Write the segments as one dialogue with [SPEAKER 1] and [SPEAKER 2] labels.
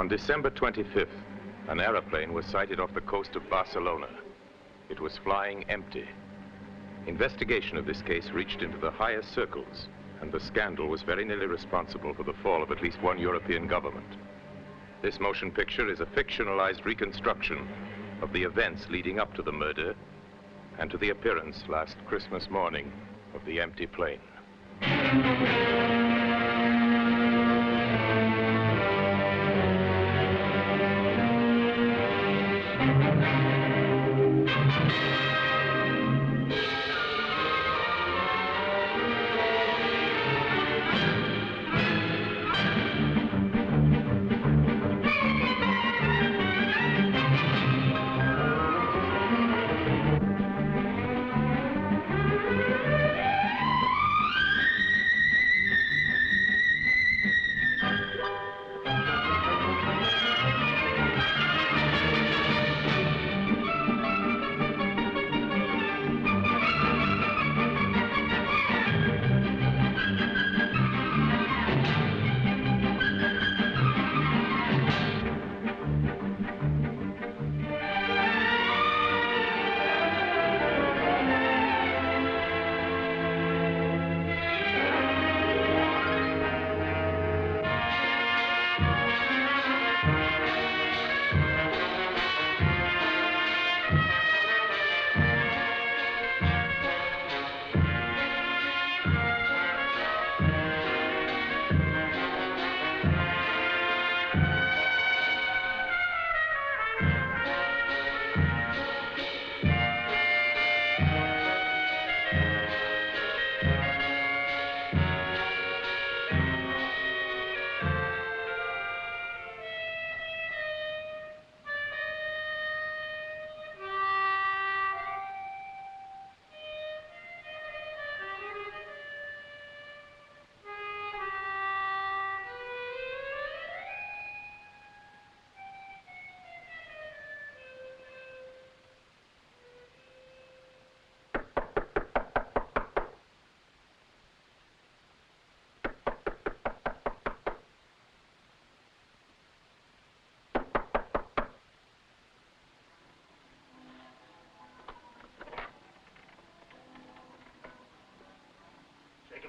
[SPEAKER 1] On December 25th, an aeroplane was sighted off the coast of Barcelona. It was flying empty. Investigation of this case reached into the highest circles, and the scandal was very nearly responsible for the fall of at least one European government. This motion picture is a fictionalized reconstruction of the events leading up to the murder and to the appearance last Christmas morning of the empty plane.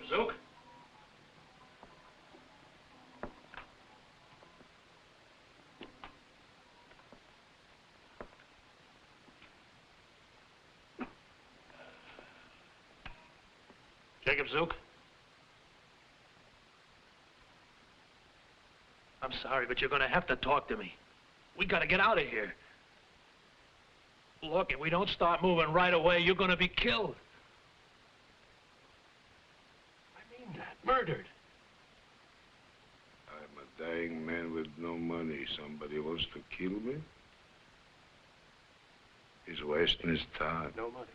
[SPEAKER 2] Zook? Jacob Zook? I'm sorry, but you're gonna have to talk to me. We gotta get out of here. Look, if we don't start moving right away, you're gonna be killed. Murdered.
[SPEAKER 3] I'm a dying man with no money. Somebody wants to kill me? He's wasting his time.
[SPEAKER 2] No money.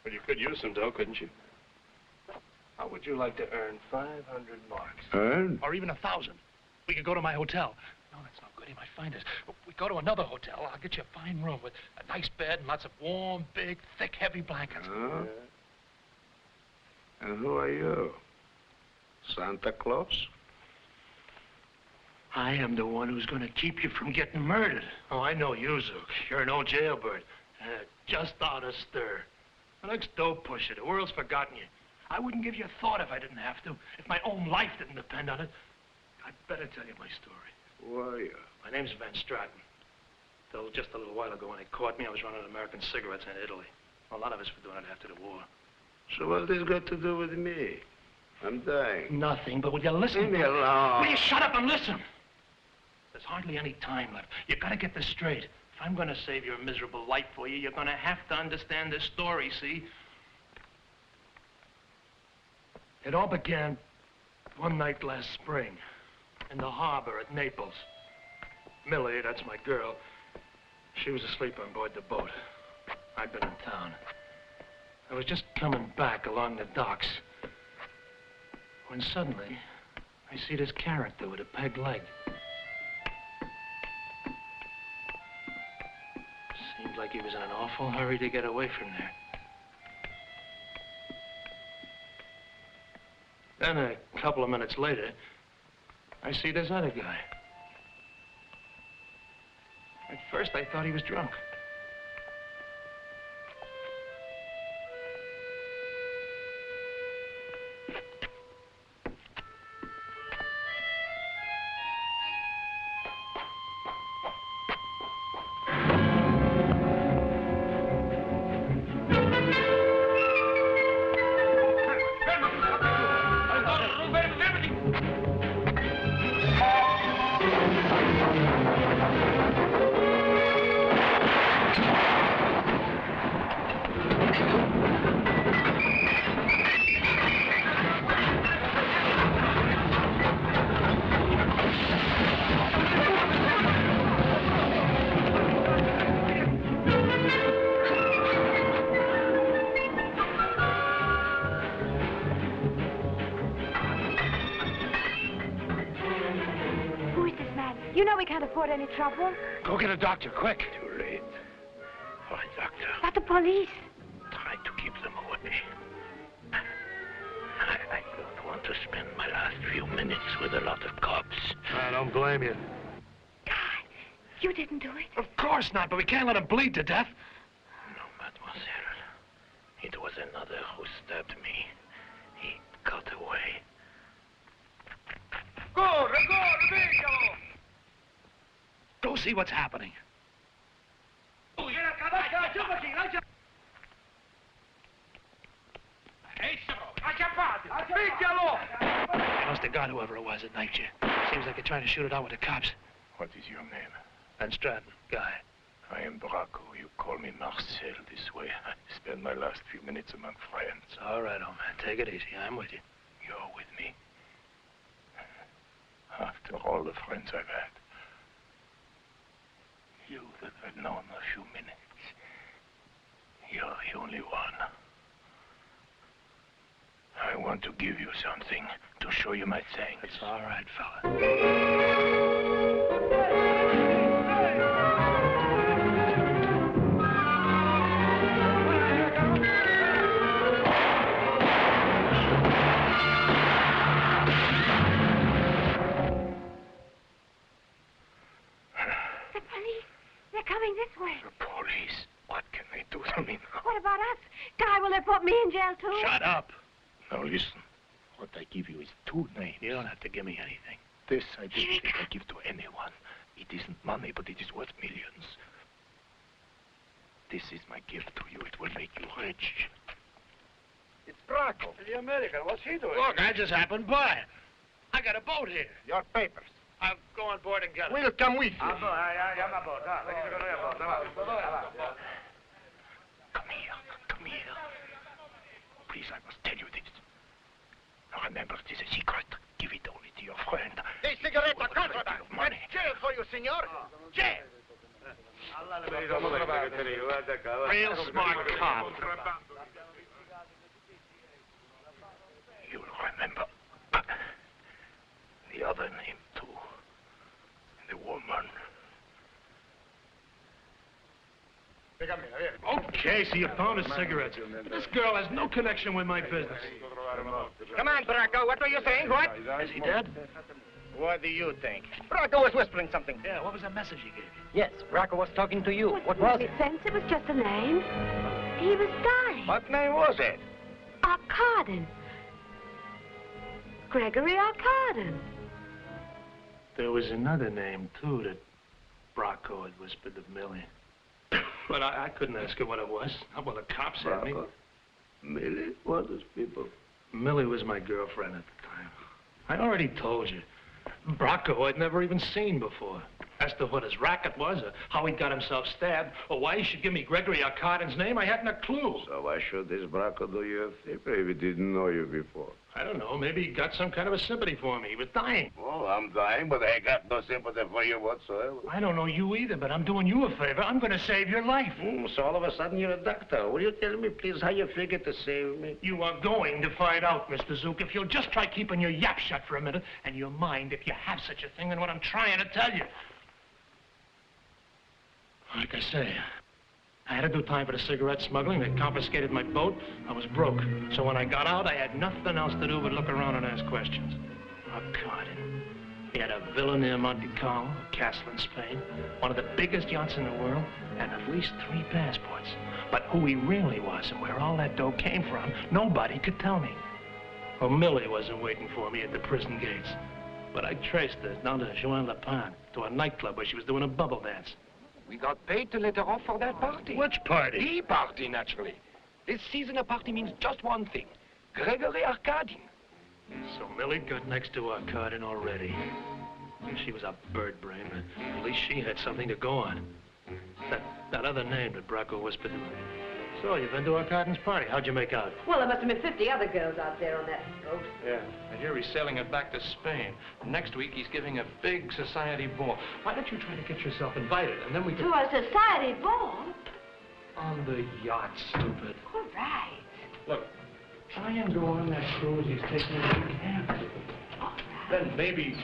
[SPEAKER 2] Well, you could use some dough, couldn't you? How would you like to earn 500 marks?
[SPEAKER 3] Earn?
[SPEAKER 2] Or even 1,000. We could go to my hotel. No, that's not good. He might find us. We go to another hotel. I'll get you a fine room with a nice bed and lots of warm, big, thick, heavy blankets.
[SPEAKER 3] Huh? And who are you? Santa Claus?
[SPEAKER 2] I am the one who's going to keep you from getting murdered. Oh, I know you, Zook. You're an old jailbird. Just out of stir. An ex-dope pusher. The world's forgotten you. I wouldn't give you a thought if I didn't have to. If my own life didn't depend on it. I'd better tell you my story.
[SPEAKER 3] Who are you?
[SPEAKER 2] My name's Van Stratton. Till just a little while ago when they caught me, I was running American cigarettes in Italy. A lot of us were doing it after the war.
[SPEAKER 3] So what's this got to do with me? I'm dying.
[SPEAKER 2] Nothing, but will you listen?
[SPEAKER 3] Leave me alone.
[SPEAKER 2] Will you shut up and listen? There's hardly any time left. You gotta get this straight. If I'm gonna save your miserable life for you, you're gonna have to understand this story, see? It all began one night last spring in the harbor at Naples. Millie, that's my girl, she was asleep on board the boat. I'd been in town. I was just coming back along the docks when suddenly I see this character with a peg leg. Seemed like he was in an awful hurry to get away from there. Then a couple of minutes later, I see this other guy. At first, I thought he was drunk.
[SPEAKER 4] Any trouble?
[SPEAKER 2] Go get a doctor, quick.
[SPEAKER 3] Too late. Fine, doctor.
[SPEAKER 4] But the police.
[SPEAKER 3] Try to keep them away. I don't want to spend my last few minutes with a lot of cops.
[SPEAKER 2] I don't blame you.
[SPEAKER 4] God, you didn't do it.
[SPEAKER 2] Of course not, but we can't let him bleed to death.
[SPEAKER 3] No, mademoiselle. It was another who stabbed me. He got away.
[SPEAKER 2] Corre, vediamo! Go see what's happening. They must have got whoever it was at night, Jim. Seems like they're trying to shoot it out with the cops.
[SPEAKER 3] What is your name?
[SPEAKER 2] Van Stratton, guy.
[SPEAKER 3] I am Bracco. You call me Marcel this way. I spend my last few minutes among friends.
[SPEAKER 2] All right, old man. Take it easy. I'm with you.
[SPEAKER 3] You're with me. After all the friends I've had. You that I've known a few minutes. You're the only one. I want to give you something to show you my thanks.
[SPEAKER 2] It's all right, fella.
[SPEAKER 4] Coming this way.
[SPEAKER 3] The police? What can they do to me now?
[SPEAKER 4] What about us? Guy, will they put me in jail, too?
[SPEAKER 2] Shut up.
[SPEAKER 3] Now, listen. What I give you is 2 names.
[SPEAKER 2] You don't have to give me anything.
[SPEAKER 3] This I didn't think I'd give to anyone. It isn't money, but it is worth millions. This is my gift to you. It will make you rich.
[SPEAKER 5] It's Bracco, the American. What's he doing?
[SPEAKER 2] Look, I just happened by. I got a boat here.
[SPEAKER 5] Your papers.
[SPEAKER 2] I'll go on board and get it.
[SPEAKER 5] We'll come with you.
[SPEAKER 3] Come here. Come here. Please, I must tell you this. Now, remember, it is a secret. Give it only to your friend.
[SPEAKER 5] Hey, cigarette, contraband.
[SPEAKER 3] Money.
[SPEAKER 5] Jail for you, senor. Jail.
[SPEAKER 2] Real smart cop.
[SPEAKER 3] You'll remember the other name, too. The woman.
[SPEAKER 2] Okay, so you found his cigarettes. But this girl has no connection with my business.
[SPEAKER 5] Come on, Bracco. What were you saying? What?
[SPEAKER 2] Is he dead?
[SPEAKER 5] What do you think? Bracco was whispering something.
[SPEAKER 2] Yeah, what was that message he gave you?
[SPEAKER 6] Yes, Bracco was talking to you. What
[SPEAKER 4] was
[SPEAKER 6] was
[SPEAKER 4] it?
[SPEAKER 6] it?
[SPEAKER 4] Sense, it was just a name. He was dying.
[SPEAKER 5] What name was it?
[SPEAKER 4] Arkadin. Gregory Arkadin.
[SPEAKER 2] There was another name, too, that Bracco had whispered to Millie. But I couldn't ask her what it was. Not while the cops had me.
[SPEAKER 3] Millie? What is people?
[SPEAKER 2] Millie was my girlfriend at the time. I already told you. Bracco I'd never even seen before. As to what his racket was, or how he got himself stabbed, or why he should give me Gregory Arkadin's name, I hadn't a clue.
[SPEAKER 3] So why should this Bracco do you a favor if he didn't know you before?
[SPEAKER 2] I don't know. Maybe he got some kind of a sympathy for me. He was dying.
[SPEAKER 3] Oh, I'm dying, but I got no sympathy for you whatsoever.
[SPEAKER 2] I don't know you either, but I'm doing you a favor. I'm going to save your life.
[SPEAKER 3] So all of a sudden you're a doctor. Will you tell me, please, how you figure to save me?
[SPEAKER 2] You are going to find out, Mr. Zook, if you'll just try keeping your yap shut for a minute and your mind, if you have such a thing, and what I'm trying to tell you. Like I say, I had to do time for the cigarette smuggling. They confiscated my boat. I was broke. So when I got out, I had nothing else to do but look around and ask questions. Arkadin. He had a villa near Monte Carlo, a castle in Spain, one of the biggest yachts in the world, and at least 3 passports. But who he really was and where all that dough came from, nobody could tell me. Well, Millie wasn't waiting for me at the prison gates. But I traced her down to Juan-le-Pin, to a nightclub where she was doing a bubble dance.
[SPEAKER 5] We got paid to let her off for that party.
[SPEAKER 2] Which party?
[SPEAKER 5] The party, naturally. This season a party means just one thing. Gregory Arkadin.
[SPEAKER 2] So Millie got next to Arkadin already. She was a bird brain, but at least she had something to go on. That other name that Bracco whispered to her. So, you've been to Arkadin's party. How'd you make out?
[SPEAKER 4] Well, there must have been 50 other girls out there on that boat.
[SPEAKER 2] Yeah. I hear he's sailing it back to Spain. Next week, he's giving a big society ball. Why don't you try to get yourself invited, and then we can...
[SPEAKER 4] To a society ball?
[SPEAKER 2] On the yacht, stupid.
[SPEAKER 4] All right.
[SPEAKER 2] Look, try and go on that cruise he's taking you to camp.
[SPEAKER 4] All right.
[SPEAKER 2] Then maybe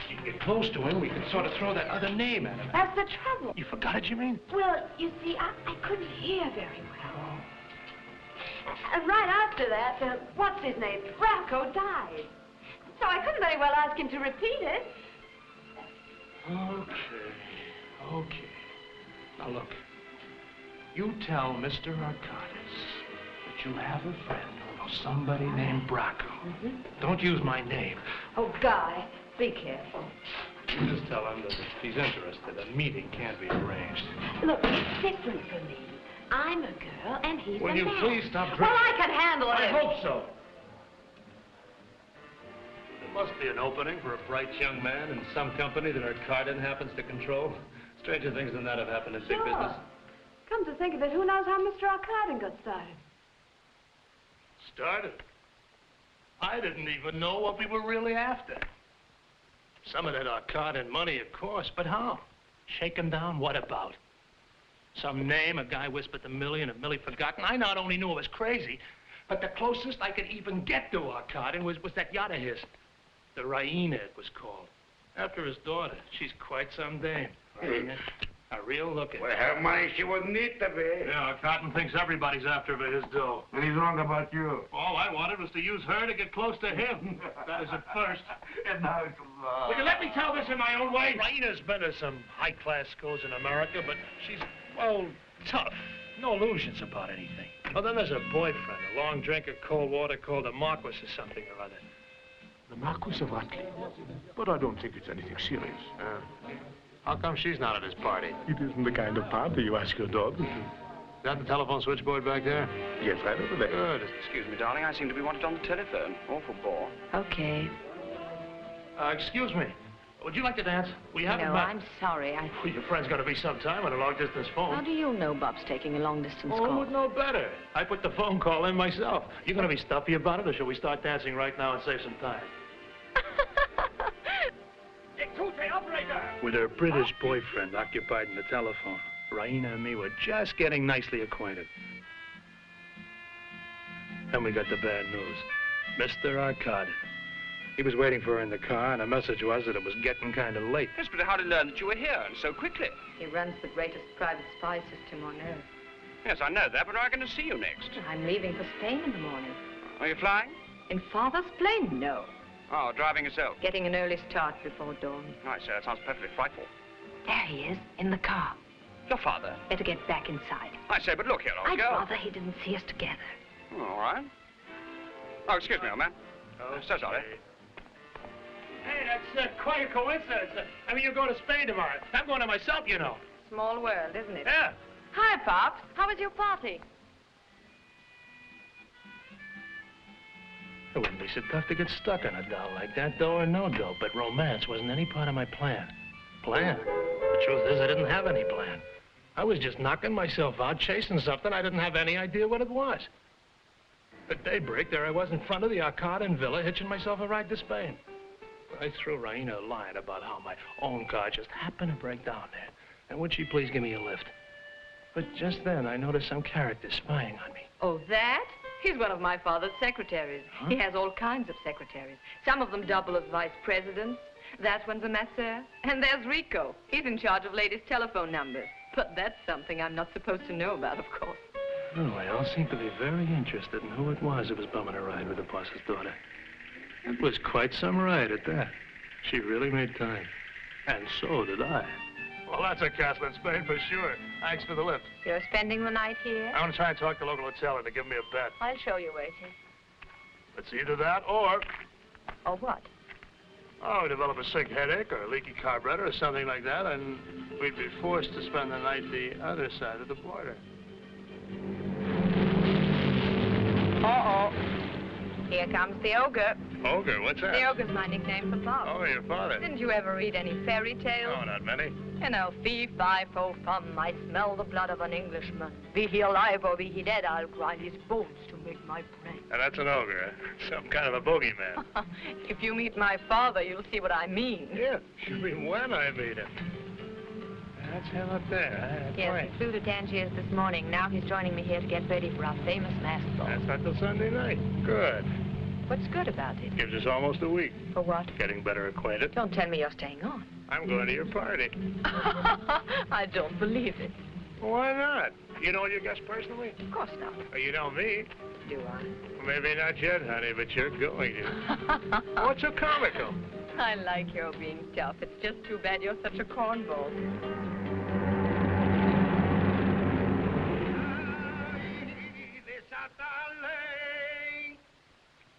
[SPEAKER 2] you can get close to him. We can sort of throw that other name at him.
[SPEAKER 4] That's the trouble.
[SPEAKER 2] You forgot it, you mean?
[SPEAKER 4] Well, you see, I couldn't hear very well. And right after that, what's his name? Bracco died. So I couldn't very well ask him to repeat it.
[SPEAKER 2] Okay. Now look, you tell Mr. Arkadis that you have a friend who knows somebody named Bracco. Don't use my name.
[SPEAKER 4] Oh, Guy, be careful.
[SPEAKER 2] You just tell him that if he's interested, a meeting can't be arranged.
[SPEAKER 4] Look, it's different for me. I'm a girl, and he's a man.
[SPEAKER 2] Will you please stop drinking?
[SPEAKER 4] Well, I can handle it.
[SPEAKER 2] I hope so. There must be an opening for a bright young man in some company that Arkadin happens to control. Stranger things than that have happened in big business.
[SPEAKER 4] Come to think of it, who knows how Mr. Arkadin got started?
[SPEAKER 2] Started? I didn't even know what we were really after. Some of that Arkadin money, of course, but how? Shaken down? What about? Some name a guy whispered to Millie, and if Millie forgotten, I not only knew it was crazy, but the closest I could even get to Arkadin was that yacht of his. The Raina, it was called. After his daughter. She's quite some dame. Raina. A real looking.
[SPEAKER 5] Well, her money she would need to be.
[SPEAKER 2] Yeah, Arkadin thinks everybody's after her his dough.
[SPEAKER 5] And he's wrong about you.
[SPEAKER 2] All I wanted was to use her to get close to him. That was at first.
[SPEAKER 5] And now it's
[SPEAKER 2] Will you let me tell this in my own way? Raina's been to some high-class schools in America, but she's, well, tough. No illusions about anything. Well, then there's her boyfriend, a long drinker, cold water, called the Marquis or something or other.
[SPEAKER 3] The Marquis of Atley. But I don't think it's anything serious.
[SPEAKER 2] How come she's not at his party?
[SPEAKER 3] It isn't the kind of party you ask your daughter to.
[SPEAKER 2] Is that the telephone switchboard back there?
[SPEAKER 3] Yes, right over there.
[SPEAKER 2] Good.
[SPEAKER 7] Excuse me, darling. I seem to be wanted on the telephone. Awful bore.
[SPEAKER 4] Okay.
[SPEAKER 2] Excuse me. Would you like to dance? We haven't
[SPEAKER 8] No,
[SPEAKER 2] met.
[SPEAKER 8] I'm sorry.
[SPEAKER 2] Well, your friend's got to be some time on a long-distance phone.
[SPEAKER 8] How do you know Bob's taking a long-distance
[SPEAKER 2] Oh,
[SPEAKER 8] call?
[SPEAKER 2] who would know better? I put the phone call in myself. You going to be stuffy about it, or shall we start dancing right now and save some time? With her British boyfriend occupied in the telephone, Raina and me were just getting nicely acquainted. Then we got the bad news. Mr. Arkadin. He was waiting for her in the car, and the message was that it was getting kind of late.
[SPEAKER 7] Yes, but how did he learn that you were here, and so quickly?
[SPEAKER 8] He runs the greatest private spy system on Earth.
[SPEAKER 7] Yes, I know that, but I'm going to see you next.
[SPEAKER 8] I'm leaving for Spain in the morning.
[SPEAKER 7] Are you flying?
[SPEAKER 8] In Father's plane? No.
[SPEAKER 7] Oh, driving yourself.
[SPEAKER 8] Getting an early start before dawn.
[SPEAKER 7] Right, sir, that sounds perfectly frightful.
[SPEAKER 8] There he is, in the car.
[SPEAKER 7] Your father?
[SPEAKER 8] Better get back inside.
[SPEAKER 7] I say, but look here, old
[SPEAKER 8] I'd
[SPEAKER 7] girl.
[SPEAKER 8] rather he didn't see us together.
[SPEAKER 7] Oh, all right. Oh, excuse me, old man. So sorry.
[SPEAKER 2] Hey, that's quite a coincidence. I mean, you're going to Spain tomorrow. I'm going to myself, you know.
[SPEAKER 8] Small world, isn't it?
[SPEAKER 2] Yeah.
[SPEAKER 8] Hi, Pops. How was your party?
[SPEAKER 2] It wouldn't be so tough to get stuck on a doll like that, dough or no dough, but romance wasn't any part of my plan. Plan? The truth is, I didn't have any plan. I was just knocking myself out, chasing something I didn't have any idea what it was. At daybreak, there I was in front of the Arkadin villa, hitching myself a ride to Spain. I threw Raina a line about how my own car just happened to break down there, and would she please give me a lift. But just then, I noticed some character spying on me.
[SPEAKER 8] Oh, that? He's one of my father's secretaries.
[SPEAKER 2] Huh?
[SPEAKER 8] He has all kinds of secretaries. Some of them double as vice presidents. That one's a masseur. And there's Rico. He's in charge of ladies' telephone numbers. But that's something I'm not supposed to know about, of course.
[SPEAKER 2] Oh, they all seemed to be very interested in who it was that was bumming a ride with the boss's daughter. It was quite some ride at that. She really made time. And so did I. Well, that's a castle in Spain for sure. Thanks for the lift.
[SPEAKER 8] You're spending the night here?
[SPEAKER 2] I want to try and talk to the local hotel to give me a bet.
[SPEAKER 8] I'll show you waiting.
[SPEAKER 2] It's either that or...
[SPEAKER 8] Or what?
[SPEAKER 2] Oh, we develop a sick headache or a leaky carburetor or something like that, and we'd be forced to spend the night the other side of the border.
[SPEAKER 8] Uh-oh. Here comes the ogre.
[SPEAKER 2] Ogre? What's that?
[SPEAKER 8] The ogre's my nickname for Bob.
[SPEAKER 2] Oh, your father.
[SPEAKER 8] Didn't you ever read any fairy tales?
[SPEAKER 2] No, not many.
[SPEAKER 8] You know, fee, fi, fo, fum, I smell the blood of an Englishman. Be he alive or be he dead, I'll grind his bones to make my prey.
[SPEAKER 2] Now, that's an ogre, huh? Some kind of a boogeyman.
[SPEAKER 8] If you meet my father, you'll see what I mean.
[SPEAKER 2] Yeah, you mean when I meet him. That's him up there, huh?
[SPEAKER 8] Yes, he flew to Tangiers this morning. Now he's joining me here to get ready for our famous masked ball.
[SPEAKER 2] That's not till Sunday night. Good.
[SPEAKER 8] What's good about it?
[SPEAKER 2] Gives us almost a week.
[SPEAKER 8] For what?
[SPEAKER 2] Getting better acquainted.
[SPEAKER 8] Don't tell me you're staying on.
[SPEAKER 2] I'm going to your party.
[SPEAKER 8] I don't believe it.
[SPEAKER 2] Why not? You know your guest personally?
[SPEAKER 8] Of course not.
[SPEAKER 2] Well, you know me.
[SPEAKER 8] Do I?
[SPEAKER 2] Maybe not yet, honey, but you're going to. What's so comical?
[SPEAKER 8] I like your being tough. It's just too bad you're such a cornball.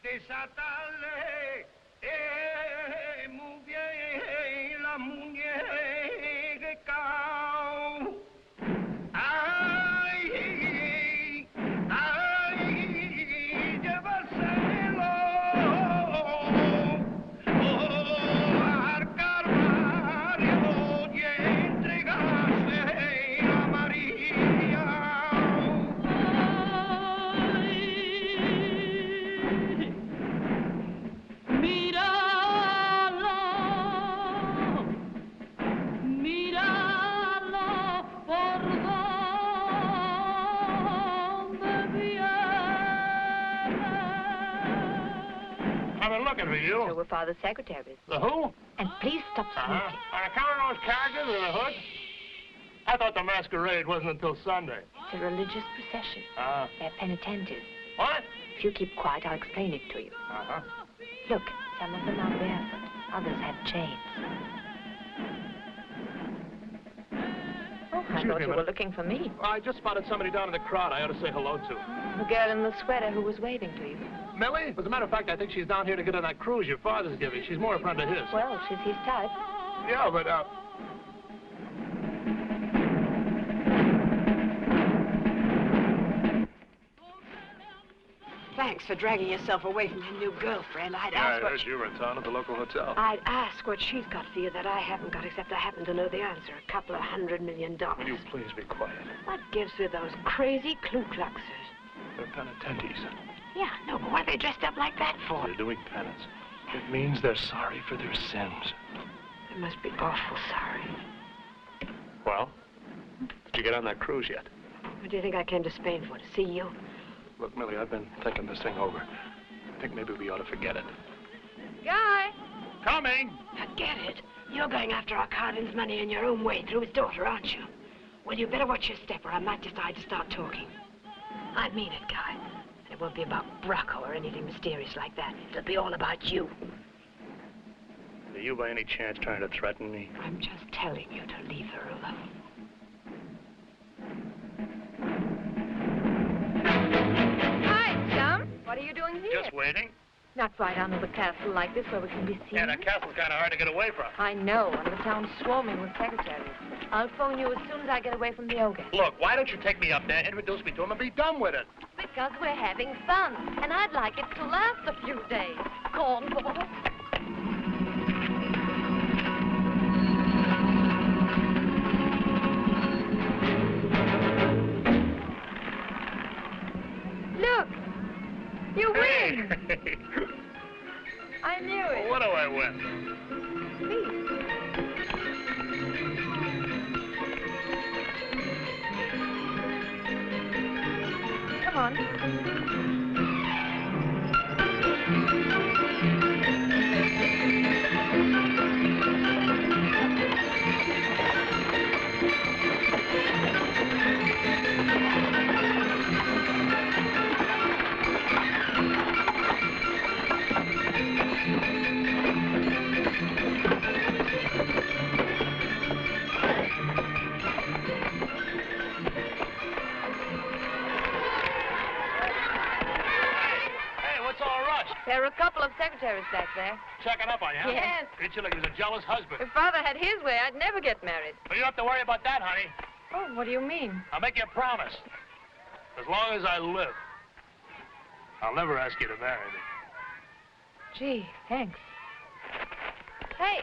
[SPEAKER 3] Desatale, muy bien la muñeca. Ay, ay, llévaselo. Al Calvario y entregase a María.
[SPEAKER 2] I've been looking for you.
[SPEAKER 8] So we're father's secretaries.
[SPEAKER 2] The who?
[SPEAKER 8] And please stop smoking.
[SPEAKER 2] On account of those characters in the hood? I thought the masquerade wasn't until Sunday.
[SPEAKER 8] It's a religious procession. They're penitentes.
[SPEAKER 2] What?
[SPEAKER 8] If you keep quiet, I'll explain it to you. Look, some of them are barefoot. Others have chains. Oh, I thought you were looking for me.
[SPEAKER 2] I just spotted somebody down in the crowd I ought to say hello to.
[SPEAKER 8] The girl in the sweater who was waving to you.
[SPEAKER 2] Millie? As a matter of fact, I think she's down here to get on that cruise your father's giving. She's more a friend of his.
[SPEAKER 8] Well, she's his type.
[SPEAKER 2] Yeah, but,
[SPEAKER 9] Thanks for dragging yourself away from your new girlfriend. I'd ask what...
[SPEAKER 2] you were in town at the local hotel.
[SPEAKER 9] I'd ask what she's got for you that I haven't got, except I happen to know the answer. $200 million.
[SPEAKER 2] Will you please be quiet?
[SPEAKER 9] What gives with those crazy Ku Kluxers?
[SPEAKER 2] They're penitentes.
[SPEAKER 9] Yeah, no, but what are they dressed up like that for?
[SPEAKER 2] They're doing penance. It means they're sorry for their sins.
[SPEAKER 9] They must be awful sorry.
[SPEAKER 2] Well, did you get on that cruise yet?
[SPEAKER 9] What do you think I came to Spain for, to see you?
[SPEAKER 2] Look, Millie, I've been thinking this thing over. I think maybe we ought to forget it.
[SPEAKER 8] Guy!
[SPEAKER 2] Coming!
[SPEAKER 9] Forget it. You're going after Arkadin's money in your own way through his daughter, aren't you? Well, you better watch your step or I might decide to start talking. I mean it, Guy. It won't be about Bracco or anything mysterious like that. It'll be all about you.
[SPEAKER 2] Are you by any chance trying to threaten me?
[SPEAKER 9] I'm just telling you to leave her alone.
[SPEAKER 8] Hi, chum. What are you doing here?
[SPEAKER 2] Just waiting.
[SPEAKER 8] Not right under the castle like this where we can be seen.
[SPEAKER 2] Yeah, that castle's kind of hard to get away from.
[SPEAKER 8] I know, and the town's swarming with secretaries. I'll phone you as soon as I get away from the ogre.
[SPEAKER 2] Look, why don't you take me up there, introduce me to him, and be done with it?
[SPEAKER 8] Because we're having fun, and I'd like it to last a few days. Cornball. Look! You win! I knew it.
[SPEAKER 2] Well, what do I win?
[SPEAKER 8] Please. Come on. is back there.
[SPEAKER 2] Checking up on you, huh?
[SPEAKER 8] Yes.
[SPEAKER 2] Treats you like he's a jealous husband.
[SPEAKER 8] If Father had his way, I'd never get married.
[SPEAKER 2] But you don't have to worry about that, honey.
[SPEAKER 8] Oh, what do you mean?
[SPEAKER 2] I'll make you a promise. As long as I live, I'll never ask you to marry me.
[SPEAKER 8] Gee, thanks. Hey.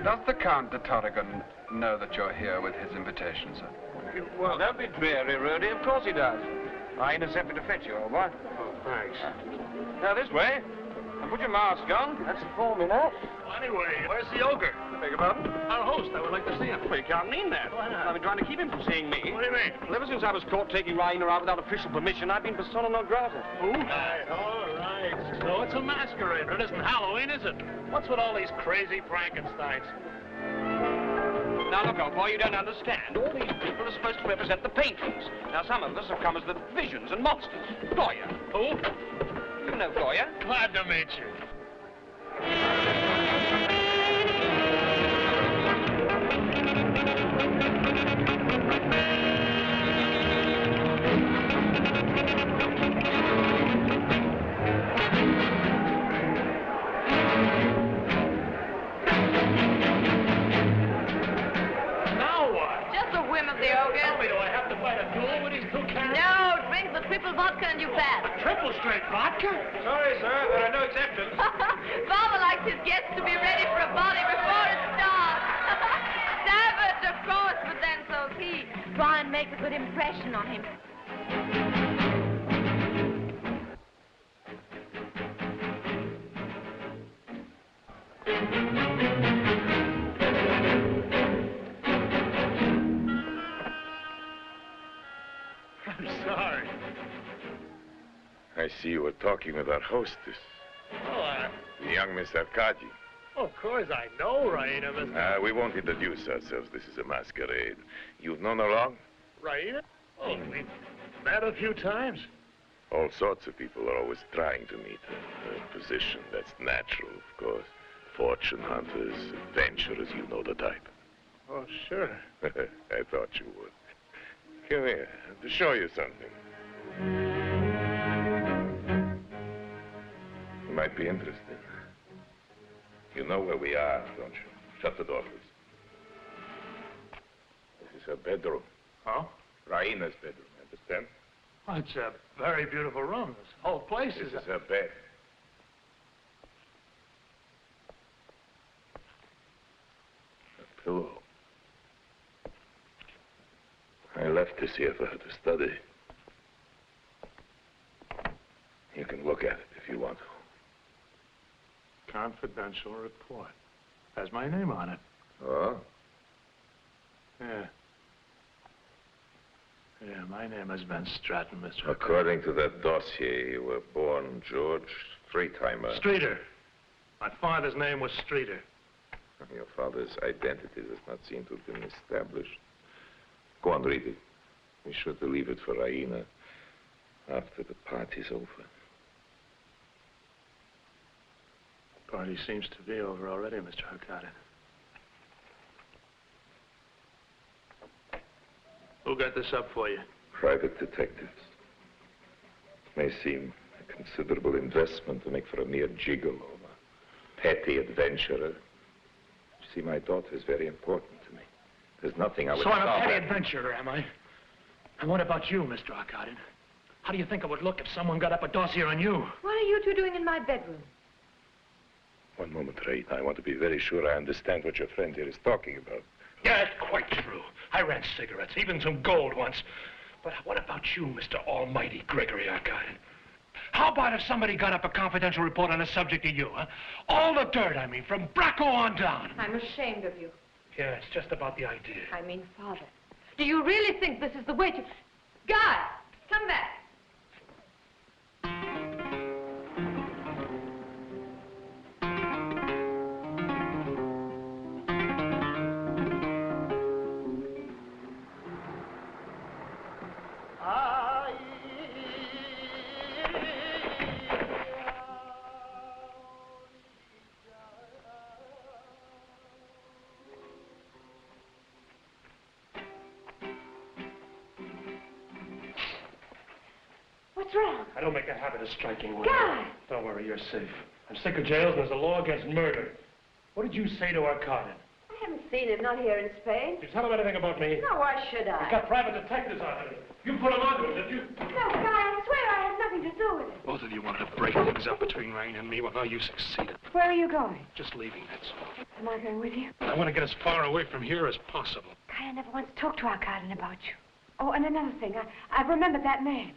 [SPEAKER 10] Does the Count de Torregon know that you're here with his invitation, sir?
[SPEAKER 7] Well, don't be dreary, Rudy. Of course he does. I intercepted to fetch you, old boy.
[SPEAKER 2] Oh, thanks.
[SPEAKER 7] Now, this way. And put your mask on. That's for me now.
[SPEAKER 2] Well, anyway, where's the ogre?
[SPEAKER 7] Beg your pardon?
[SPEAKER 2] Our host. I would like to see him.
[SPEAKER 7] Well, you can't mean that.
[SPEAKER 2] Why not?
[SPEAKER 7] I've been trying to keep him from seeing me.
[SPEAKER 2] What do you mean?
[SPEAKER 7] Well, ever since I was caught taking Raina out without official permission, I've been persona non grata.
[SPEAKER 2] Who? All right. So it's a masquerade. It isn't Halloween, is it? What's with all these crazy Frankensteins?
[SPEAKER 7] Now, look, old boy, you don't understand. All these people are supposed to represent the paintings. Now, some of us have come as the visions and monsters. Goya.
[SPEAKER 2] Who?
[SPEAKER 7] You know Goya.
[SPEAKER 2] Glad to meet you.
[SPEAKER 8] Vodka and you pass.
[SPEAKER 2] Triple straight vodka?
[SPEAKER 7] Sorry, sir, there are no exceptions.
[SPEAKER 8] Father likes his guests to be ready for a body before it starts. Savage, of course, but then so's he. Try and make a good impression on him.
[SPEAKER 2] I'm sorry.
[SPEAKER 1] I see you were talking with our hostess,
[SPEAKER 2] Oh,
[SPEAKER 1] the young Miss Arkadin.
[SPEAKER 2] of course I know Raina, Mr.
[SPEAKER 1] We won't introduce ourselves. This is a masquerade. You've known her long?
[SPEAKER 2] Raina? Oh, we've met a few times.
[SPEAKER 1] All sorts of people are always trying to meet her. Her position, that's natural, of course. Fortune hunters, adventurers, you know the type.
[SPEAKER 2] Oh, sure.
[SPEAKER 1] I thought you would. Come here, to show you something. You might be interested. You know where we are, don't you? Shut the door, please. This is her bedroom.
[SPEAKER 2] Oh?
[SPEAKER 1] Raina's bedroom, understand?
[SPEAKER 2] Well, it's a very beautiful room. This whole place
[SPEAKER 1] This is her bed. A pillow. I left this here for her to study. You can look at it if you want to.
[SPEAKER 2] Confidential report. Has my name on it.
[SPEAKER 1] Oh?
[SPEAKER 2] Yeah. Yeah, my name has been Stratton, Mr.
[SPEAKER 1] According to that dossier, you were born George Three-Timer.
[SPEAKER 2] Streeter. My father's name was Streeter.
[SPEAKER 1] Your father's identity does not seem to have been established. Go on, read it. Be sure to leave it for Raina after the party's over.
[SPEAKER 2] Party seems to be over already, Mr. Arkadin. Who got this up for you?
[SPEAKER 1] Private detectives. May seem a considerable investment to make for a mere gigolo, a petty adventurer. You see, my daughter is very important to me. There's nothing I would
[SPEAKER 2] So I'm a
[SPEAKER 1] stop
[SPEAKER 2] petty
[SPEAKER 1] at.
[SPEAKER 2] adventurer, am I? And what about you, Mr. Arkadin? How do you think it would look if someone got up a dossier on you?
[SPEAKER 8] What are you two doing in my bedroom?
[SPEAKER 1] One moment, Raina. I want to be very sure I understand what your friend here is talking about.
[SPEAKER 2] Yeah, it's quite true. I ran cigarettes, even some gold once. But what about you, Mr. Almighty Gregory Arkadin? How about if somebody got up a confidential report on the subject of you, huh? All the dirt, I mean, from Bracco on down.
[SPEAKER 8] I'm ashamed of you.
[SPEAKER 2] Yeah, it's just about the idea.
[SPEAKER 8] I mean, Father, do you really think this is the way to... Guy, come back.
[SPEAKER 4] What's wrong?
[SPEAKER 2] I don't make a habit of striking women.
[SPEAKER 4] Guy!
[SPEAKER 2] Don't worry, you're safe. I'm sick of jails and there's a law against murder. What did you say to Arkadin?
[SPEAKER 4] I haven't seen him, not here in Spain.
[SPEAKER 2] Did you tell him anything about me?
[SPEAKER 4] No, why should I?
[SPEAKER 2] He's got private detectives on him. You put him onto him, did you?
[SPEAKER 4] No, Guy, I swear I had nothing to do with it.
[SPEAKER 3] Both of you wanted to break things up between Rain and me. Well, now you succeeded.
[SPEAKER 4] Where are you going?
[SPEAKER 3] Just leaving, that's all.
[SPEAKER 4] Am I going with you?
[SPEAKER 3] I want to get as far away from here as possible.
[SPEAKER 4] Guy, I never once talked to Arkadin about you. Oh, and another thing, I've remembered that name.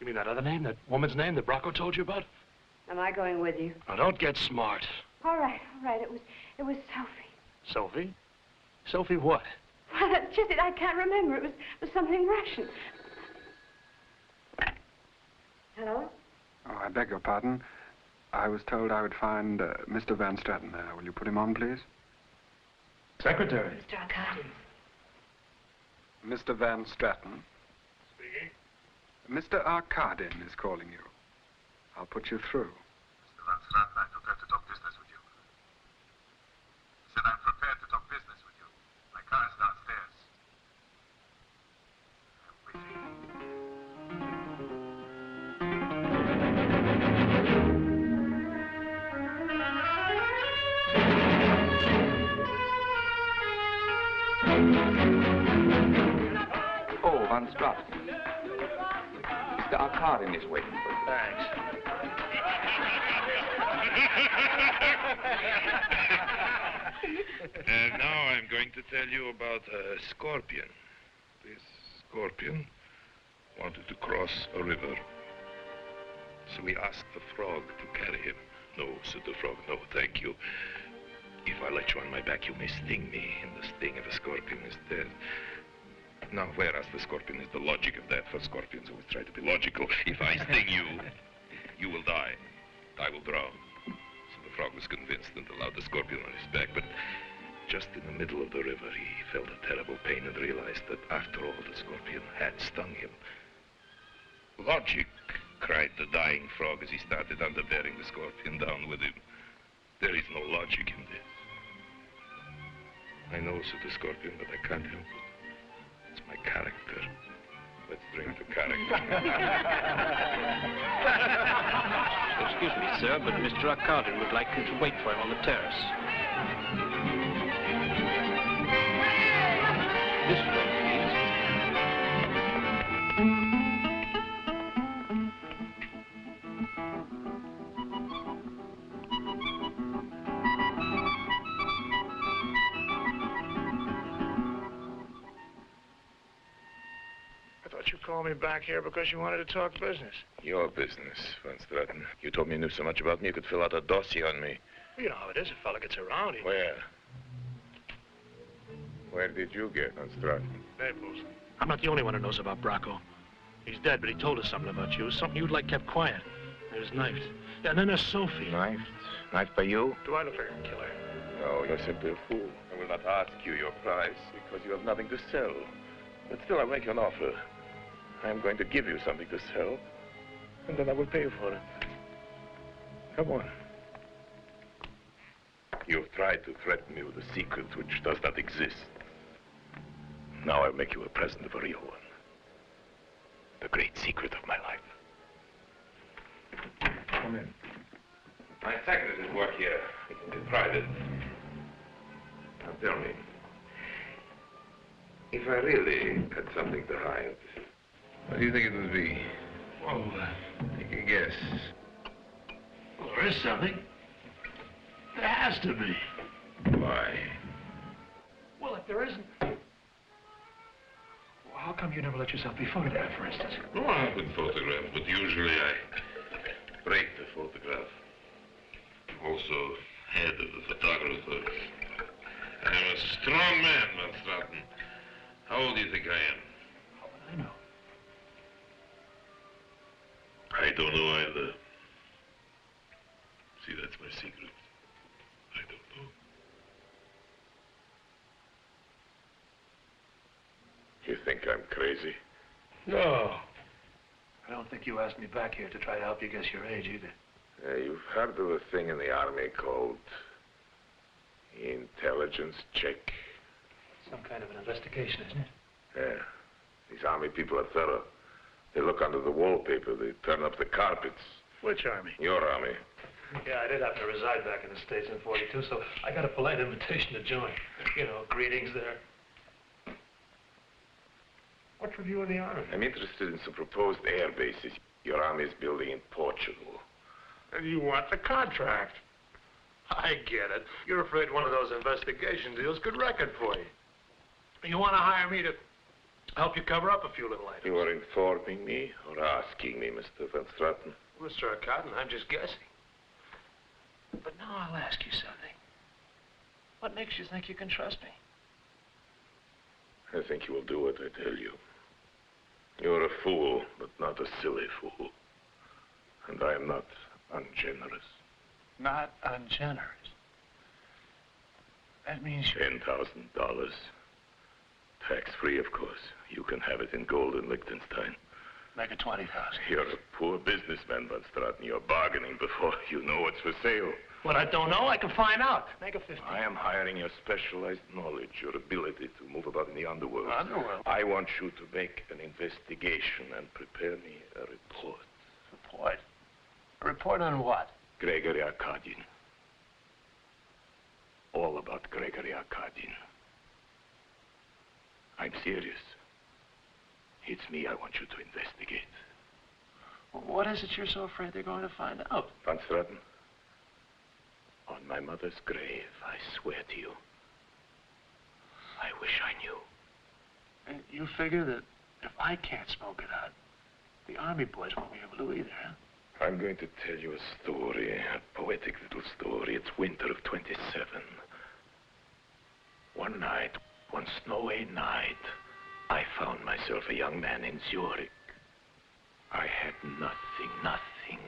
[SPEAKER 3] You mean that other name, that woman's name that Bracco told you about?
[SPEAKER 4] Am I going with you?
[SPEAKER 3] Now, don't get smart.
[SPEAKER 4] All right. It was Sophie.
[SPEAKER 3] Sophie? Sophie what?
[SPEAKER 4] Well, that's just it. I can't remember. It was something Russian. Hello?
[SPEAKER 10] Oh, I beg your pardon. I was told I would find Mr. Van Straten there. Will you put him on, please?
[SPEAKER 2] Secretary.
[SPEAKER 4] Mr. Arkadin.
[SPEAKER 10] Mr. Van Straten.
[SPEAKER 2] Speaking.
[SPEAKER 10] Mr. Arkadin is calling you. I'll put you through.
[SPEAKER 1] Mr. Van Straten, I'm prepared to talk business with you. I said I'm prepared to talk business with you. My car is downstairs.
[SPEAKER 7] Oh, Van Straten. Mr. Arkadin is waiting for you.
[SPEAKER 2] Thanks.
[SPEAKER 11] Now I'm going to tell you about a scorpion. This scorpion wanted to cross a river. So he asked the frog to carry him. No, said the frog, no, thank you. If I let you on my back, you may sting me, and the sting of a scorpion is death. Now, whereas the scorpion is the logic of death, for scorpions always try to be logical. If I sting you, you will die. I will drown. So the frog was convinced and allowed the scorpion on his back, but just in the middle of the river, he felt a terrible pain and realized that after all, the scorpion had stung him. Logic, cried the dying frog as he started under bearing the scorpion down with him. There is no logic in this. I know, said the scorpion, but I can't help it. It's my character. Let's drink to character.
[SPEAKER 7] Excuse me, sir, but Mr. Arkadin would like you to wait for him on the terrace. This way, please.
[SPEAKER 2] I thought you called me back here because you wanted to talk business.
[SPEAKER 11] Your business, Van Straten. You told me you knew so much about me you could fill out a dossier on me.
[SPEAKER 2] You know how it is. A fella gets around. He...
[SPEAKER 11] Where? Where did you get, Van Straten?
[SPEAKER 2] Naples. I'm not the only one who knows about Bracco. He's dead, but he told us something about you. Something you'd like kept quiet. He was knifed. Yeah, and then there's Sophie.
[SPEAKER 11] Knifed? Knifed by you?
[SPEAKER 2] Do I look like a killer?
[SPEAKER 11] No, you're simply a fool. I will not ask you your price because you have nothing to sell. But still, I'll make you an offer. I am going to give you something to sell, and then I will pay you for it. Come on. You've tried to threaten me with a secret which does not exist. Now I'll make you a present of a real one. The great secret of my life. Come in. My secretary's work here. It can be private. Now tell me, if I really had something to hide, what do you think it would be?
[SPEAKER 2] Well,
[SPEAKER 11] Take a guess.
[SPEAKER 2] well, there is something. There has to be.
[SPEAKER 11] Why?
[SPEAKER 2] Well, What, there isn't? Well, how come you never let yourself be photographed, for instance?
[SPEAKER 11] Oh, I've been photographed, but usually I break the photograph. I'm also head of the photographers. I'm a strong man, Van Straten. How old do you think I am?
[SPEAKER 2] How would I know?
[SPEAKER 11] I don't know either. See, that's my secret. I don't know. You think I'm crazy?
[SPEAKER 2] No. I don't think you asked me back here to try to help you guess your age either.
[SPEAKER 11] You've heard of a thing in the army called intelligence check?
[SPEAKER 2] Some kind of an investigation, isn't it?
[SPEAKER 11] Yeah. These army people are thorough. They look under the wallpaper. They turn up the carpets.
[SPEAKER 2] Which army?
[SPEAKER 11] Your army.
[SPEAKER 2] Yeah, I did happen to reside back in the States in '42, so I got a polite invitation to join. You know, greetings there. What's with you in the army?
[SPEAKER 11] I'm interested in some proposed air bases your army is building in Portugal.
[SPEAKER 2] And you want the contract. I get it. You're afraid one of those investigation deals could wreck it for you. You want to hire me to help you cover up a few little items.
[SPEAKER 11] You are informing me or asking me, Mr. Van Straten?
[SPEAKER 2] Mr. Arkadin, I'm just guessing. But now I'll ask you something. What makes you think you can trust me?
[SPEAKER 11] I think you will do what I tell you. You're a fool, but not a silly fool. And I am not ungenerous.
[SPEAKER 2] Not ungenerous? That means you're...
[SPEAKER 11] $10,000. Tax-free, of course. You can have it in gold in Liechtenstein.
[SPEAKER 2] Make it 20,000.
[SPEAKER 11] You're a poor businessman, Van Straten. You're bargaining before you know what's for sale.
[SPEAKER 2] What I don't know, I can find out. Make it 50.
[SPEAKER 11] I am hiring your specialized knowledge, your ability to move about in the underworld.
[SPEAKER 2] Underworld?
[SPEAKER 11] I want you to make an investigation and prepare me a report.
[SPEAKER 2] Report? A report on what?
[SPEAKER 11] Gregory Arkadin. All about Gregory Arkadin. I'm serious. It's me I want you to investigate.
[SPEAKER 2] Well, what is it you're so afraid they're going to find out?
[SPEAKER 11] Van Straten, on my mother's grave, I swear to you, I wish I knew.
[SPEAKER 2] And you figure that if I can't smoke it out, the army boys won't be able to either, huh?
[SPEAKER 11] I'm going to tell you a story, a poetic little story. It's winter of '27. One night, one snowy night, I found myself a young man in Zurich. I had nothing.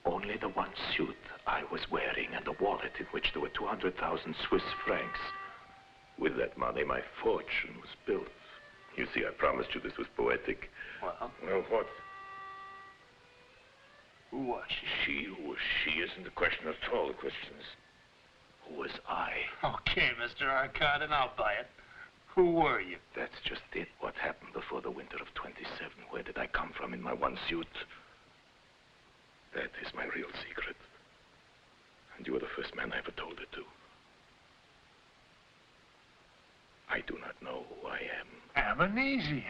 [SPEAKER 11] Only the one suit I was wearing and a wallet in which there were 200,000 Swiss francs. With that money, my fortune was built. You see, I promised you this was poetic.
[SPEAKER 2] Well?
[SPEAKER 11] Well, what?
[SPEAKER 2] Who was she?
[SPEAKER 11] Who was she isn't the question at all. The question is, who was I?
[SPEAKER 2] Okay, Mr. Arkadin, I'll buy it. Who were you?
[SPEAKER 11] That's just it. What happened before the winter of '27? Where did I come from in my one suit? That is my real secret. And you were the first man I ever told it to. I do not know who I am.
[SPEAKER 2] Amnesia.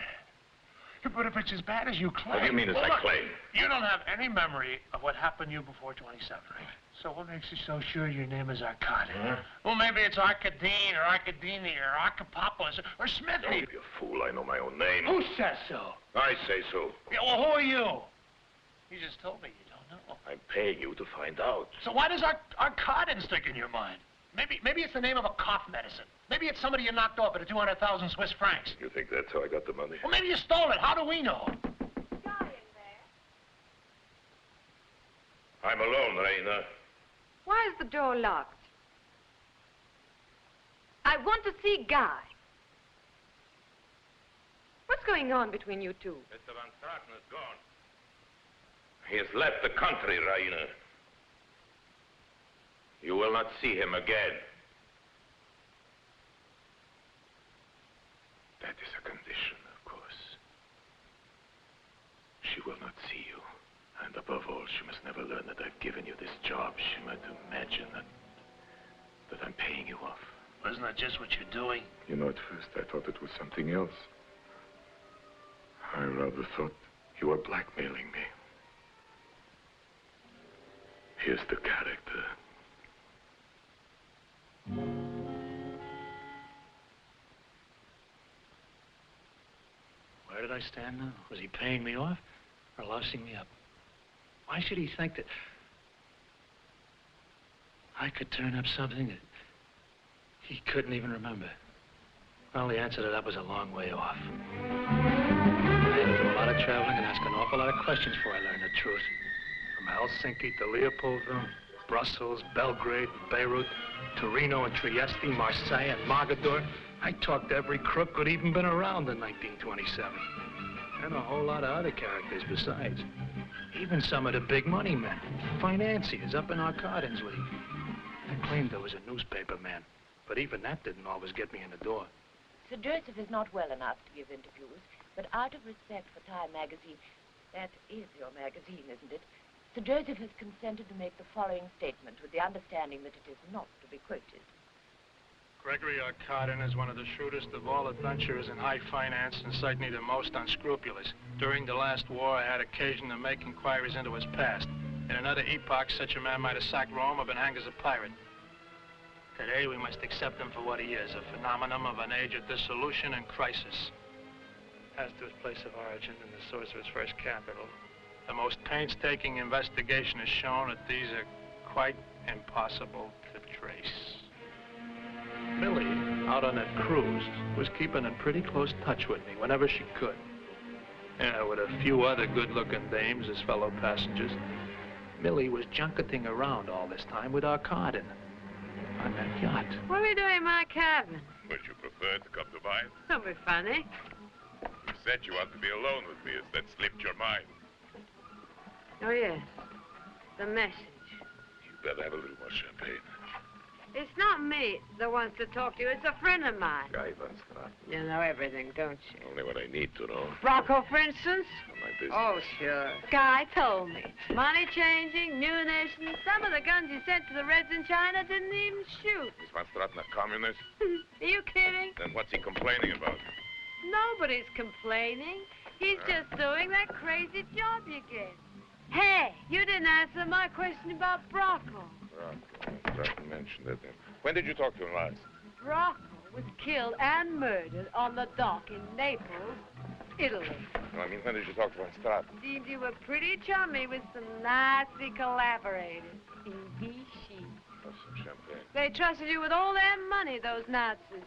[SPEAKER 2] But if it's as bad as you claim...
[SPEAKER 11] What do you mean as I claim?
[SPEAKER 2] You don't have any memory of what happened to you before '27, right? So what makes you so sure your name is Arkadin?
[SPEAKER 11] Huh?
[SPEAKER 2] Well, maybe it's Arkadin or Arkadini or Arkapopoulos or Smithy.
[SPEAKER 11] Don't be a fool. I know my own name.
[SPEAKER 2] Who says so?
[SPEAKER 11] I say so.
[SPEAKER 2] Yeah, well, who are you? You just told me you don't know.
[SPEAKER 11] I'm paying you to find out.
[SPEAKER 2] So why does Arkadin stick in your mind? Maybe it's the name of a cough medicine. Maybe it's somebody you knocked off at 200,000 Swiss francs.
[SPEAKER 11] You think that's how I got the money?
[SPEAKER 2] Well, maybe you stole it. How do we know?
[SPEAKER 4] Guy in there.
[SPEAKER 11] I'm alone, Raina.
[SPEAKER 4] Why is the door locked? I want to see Guy. What's going on between you two?
[SPEAKER 11] Mr. Van Straten is gone. He has left the country, Raina. You will not see him again. That is a condition, of course. She will not see you. And above all, she must never learn that I've given you this job. She might imagine that I'm paying you off.
[SPEAKER 2] Isn't that just what you're doing?
[SPEAKER 11] You know, at first I thought it was something else. I rather thought you were blackmailing me. Here's the character.
[SPEAKER 2] I stand now? Was he paying me off or lousing me up? Why should he think that I could turn up something that he couldn't even remember? Well, the answer to that was a long way off. I had to do a lot of traveling and ask an awful lot of questions before I learned the truth. From Helsinki to Leopoldville, Brussels, Belgrade, Beirut, Torino and Trieste, Marseille and Mogador. I talked to every crook who'd even been around in 1927. And a whole lot of other characters besides. Even some of the big money men, financiers up in Arkadin's league. I claimed I was a newspaper man, but even that didn't always get me in the door.
[SPEAKER 12] Sir Joseph is not well enough to give interviews, but out of respect for Time magazine, that is your magazine, isn't it? Sir Joseph has consented to make the following statement with the understanding that it is not to be quoted.
[SPEAKER 2] Gregory Arkadin is one of the shrewdest of all adventurers in high finance and certainly the most unscrupulous. During the last war, I had occasion to make inquiries into his past. In another epoch, such a man might have sacked Rome or been hanged as a pirate. Today, we must accept him for what he is, a phenomenon of an age of dissolution and crisis. As to his place of origin and the source of his first capital, the most painstaking investigation has shown that these are quite impossible to trace. Millie, out on that cruise, was keeping in pretty close touch with me whenever she could. Yeah, with a few other good-looking dames as fellow passengers. Millie was junketing around all this time with Arkadin on that yacht.
[SPEAKER 13] What are we doing in my cabin?
[SPEAKER 11] Would you prefer to come to mine?
[SPEAKER 13] Don't be funny.
[SPEAKER 11] You said you wanted to be alone with me. Has that slipped your mind?
[SPEAKER 13] Oh, yes. The message.
[SPEAKER 11] You better have a little more champagne.
[SPEAKER 13] It's not me that wants to talk to you. It's a friend of mine.
[SPEAKER 11] Guy Van Straat.
[SPEAKER 13] You know everything, don't you?
[SPEAKER 11] Only what I need to know.
[SPEAKER 13] Rocco, for instance?
[SPEAKER 11] On my business.
[SPEAKER 13] Oh, sure. Guy told me. Money changing, munitions. Some of the guns you sent to the Reds in China didn't even shoot.
[SPEAKER 11] Is Van Straat not communist?
[SPEAKER 13] Are you kidding?
[SPEAKER 11] Then what's he complaining about?
[SPEAKER 13] Nobody's complaining. He's just doing that crazy job you gave. Hey, you didn't answer my question about Brocco.
[SPEAKER 11] I forgot to mention that. When did you talk to him last?
[SPEAKER 13] Brocco was killed and murdered on the dock in Naples, Italy.
[SPEAKER 11] No, I mean, when did you talk to Van Straat?
[SPEAKER 13] Seems you were pretty chummy with some Nazi collaborators in Vichy.
[SPEAKER 11] Oh, some champagne.
[SPEAKER 13] They trusted you with all their money, those Nazis,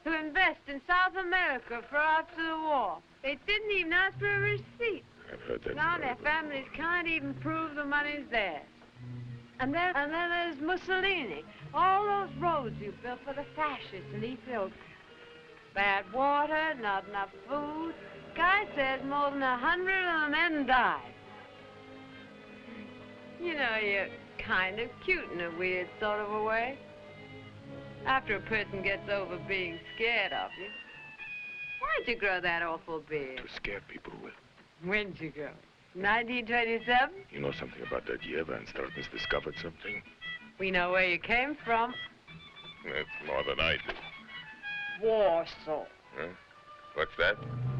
[SPEAKER 13] to invest in South America for after the war. They didn't even ask for a receipt.
[SPEAKER 11] I've heard that
[SPEAKER 13] Now
[SPEAKER 11] story.
[SPEAKER 13] their families can't even prove the money's theirs. And then there's Mussolini. All those roads you built for the fascists in Ethiopia. Bad water, not enough food. Guy says more than 100 of the men died. You know, you're kind of cute in a weird sort of a way. After a person gets over being scared of you. Why'd you grow that awful beard?
[SPEAKER 11] To scare people with.
[SPEAKER 13] When'd you grow? 1927?
[SPEAKER 11] You know something about that year Van Straat has discovered something?
[SPEAKER 13] We know where you came from.
[SPEAKER 11] That's more than I do.
[SPEAKER 13] Warsaw.
[SPEAKER 11] Huh? What's that?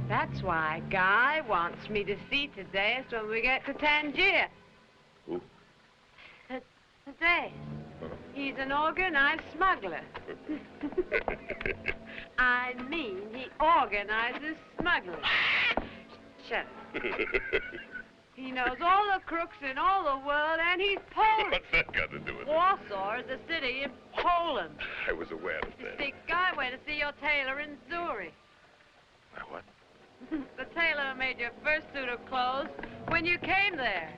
[SPEAKER 13] That's why Guy wants me to see Thaddeus when we get to Tangier.
[SPEAKER 11] Who?
[SPEAKER 13] Thaddeus. He's an organized smuggler. I mean, he organizes smugglers. Shut up. He knows all the crooks in all the world, and he's Polish.
[SPEAKER 11] What's that got to do with it?
[SPEAKER 13] Warsaw is a city in Poland.
[SPEAKER 11] I was aware of
[SPEAKER 13] You
[SPEAKER 11] that.
[SPEAKER 13] see, Guy went to see your tailor in Zurich.
[SPEAKER 11] My what?
[SPEAKER 13] The tailor who made your first suit of clothes when you came there.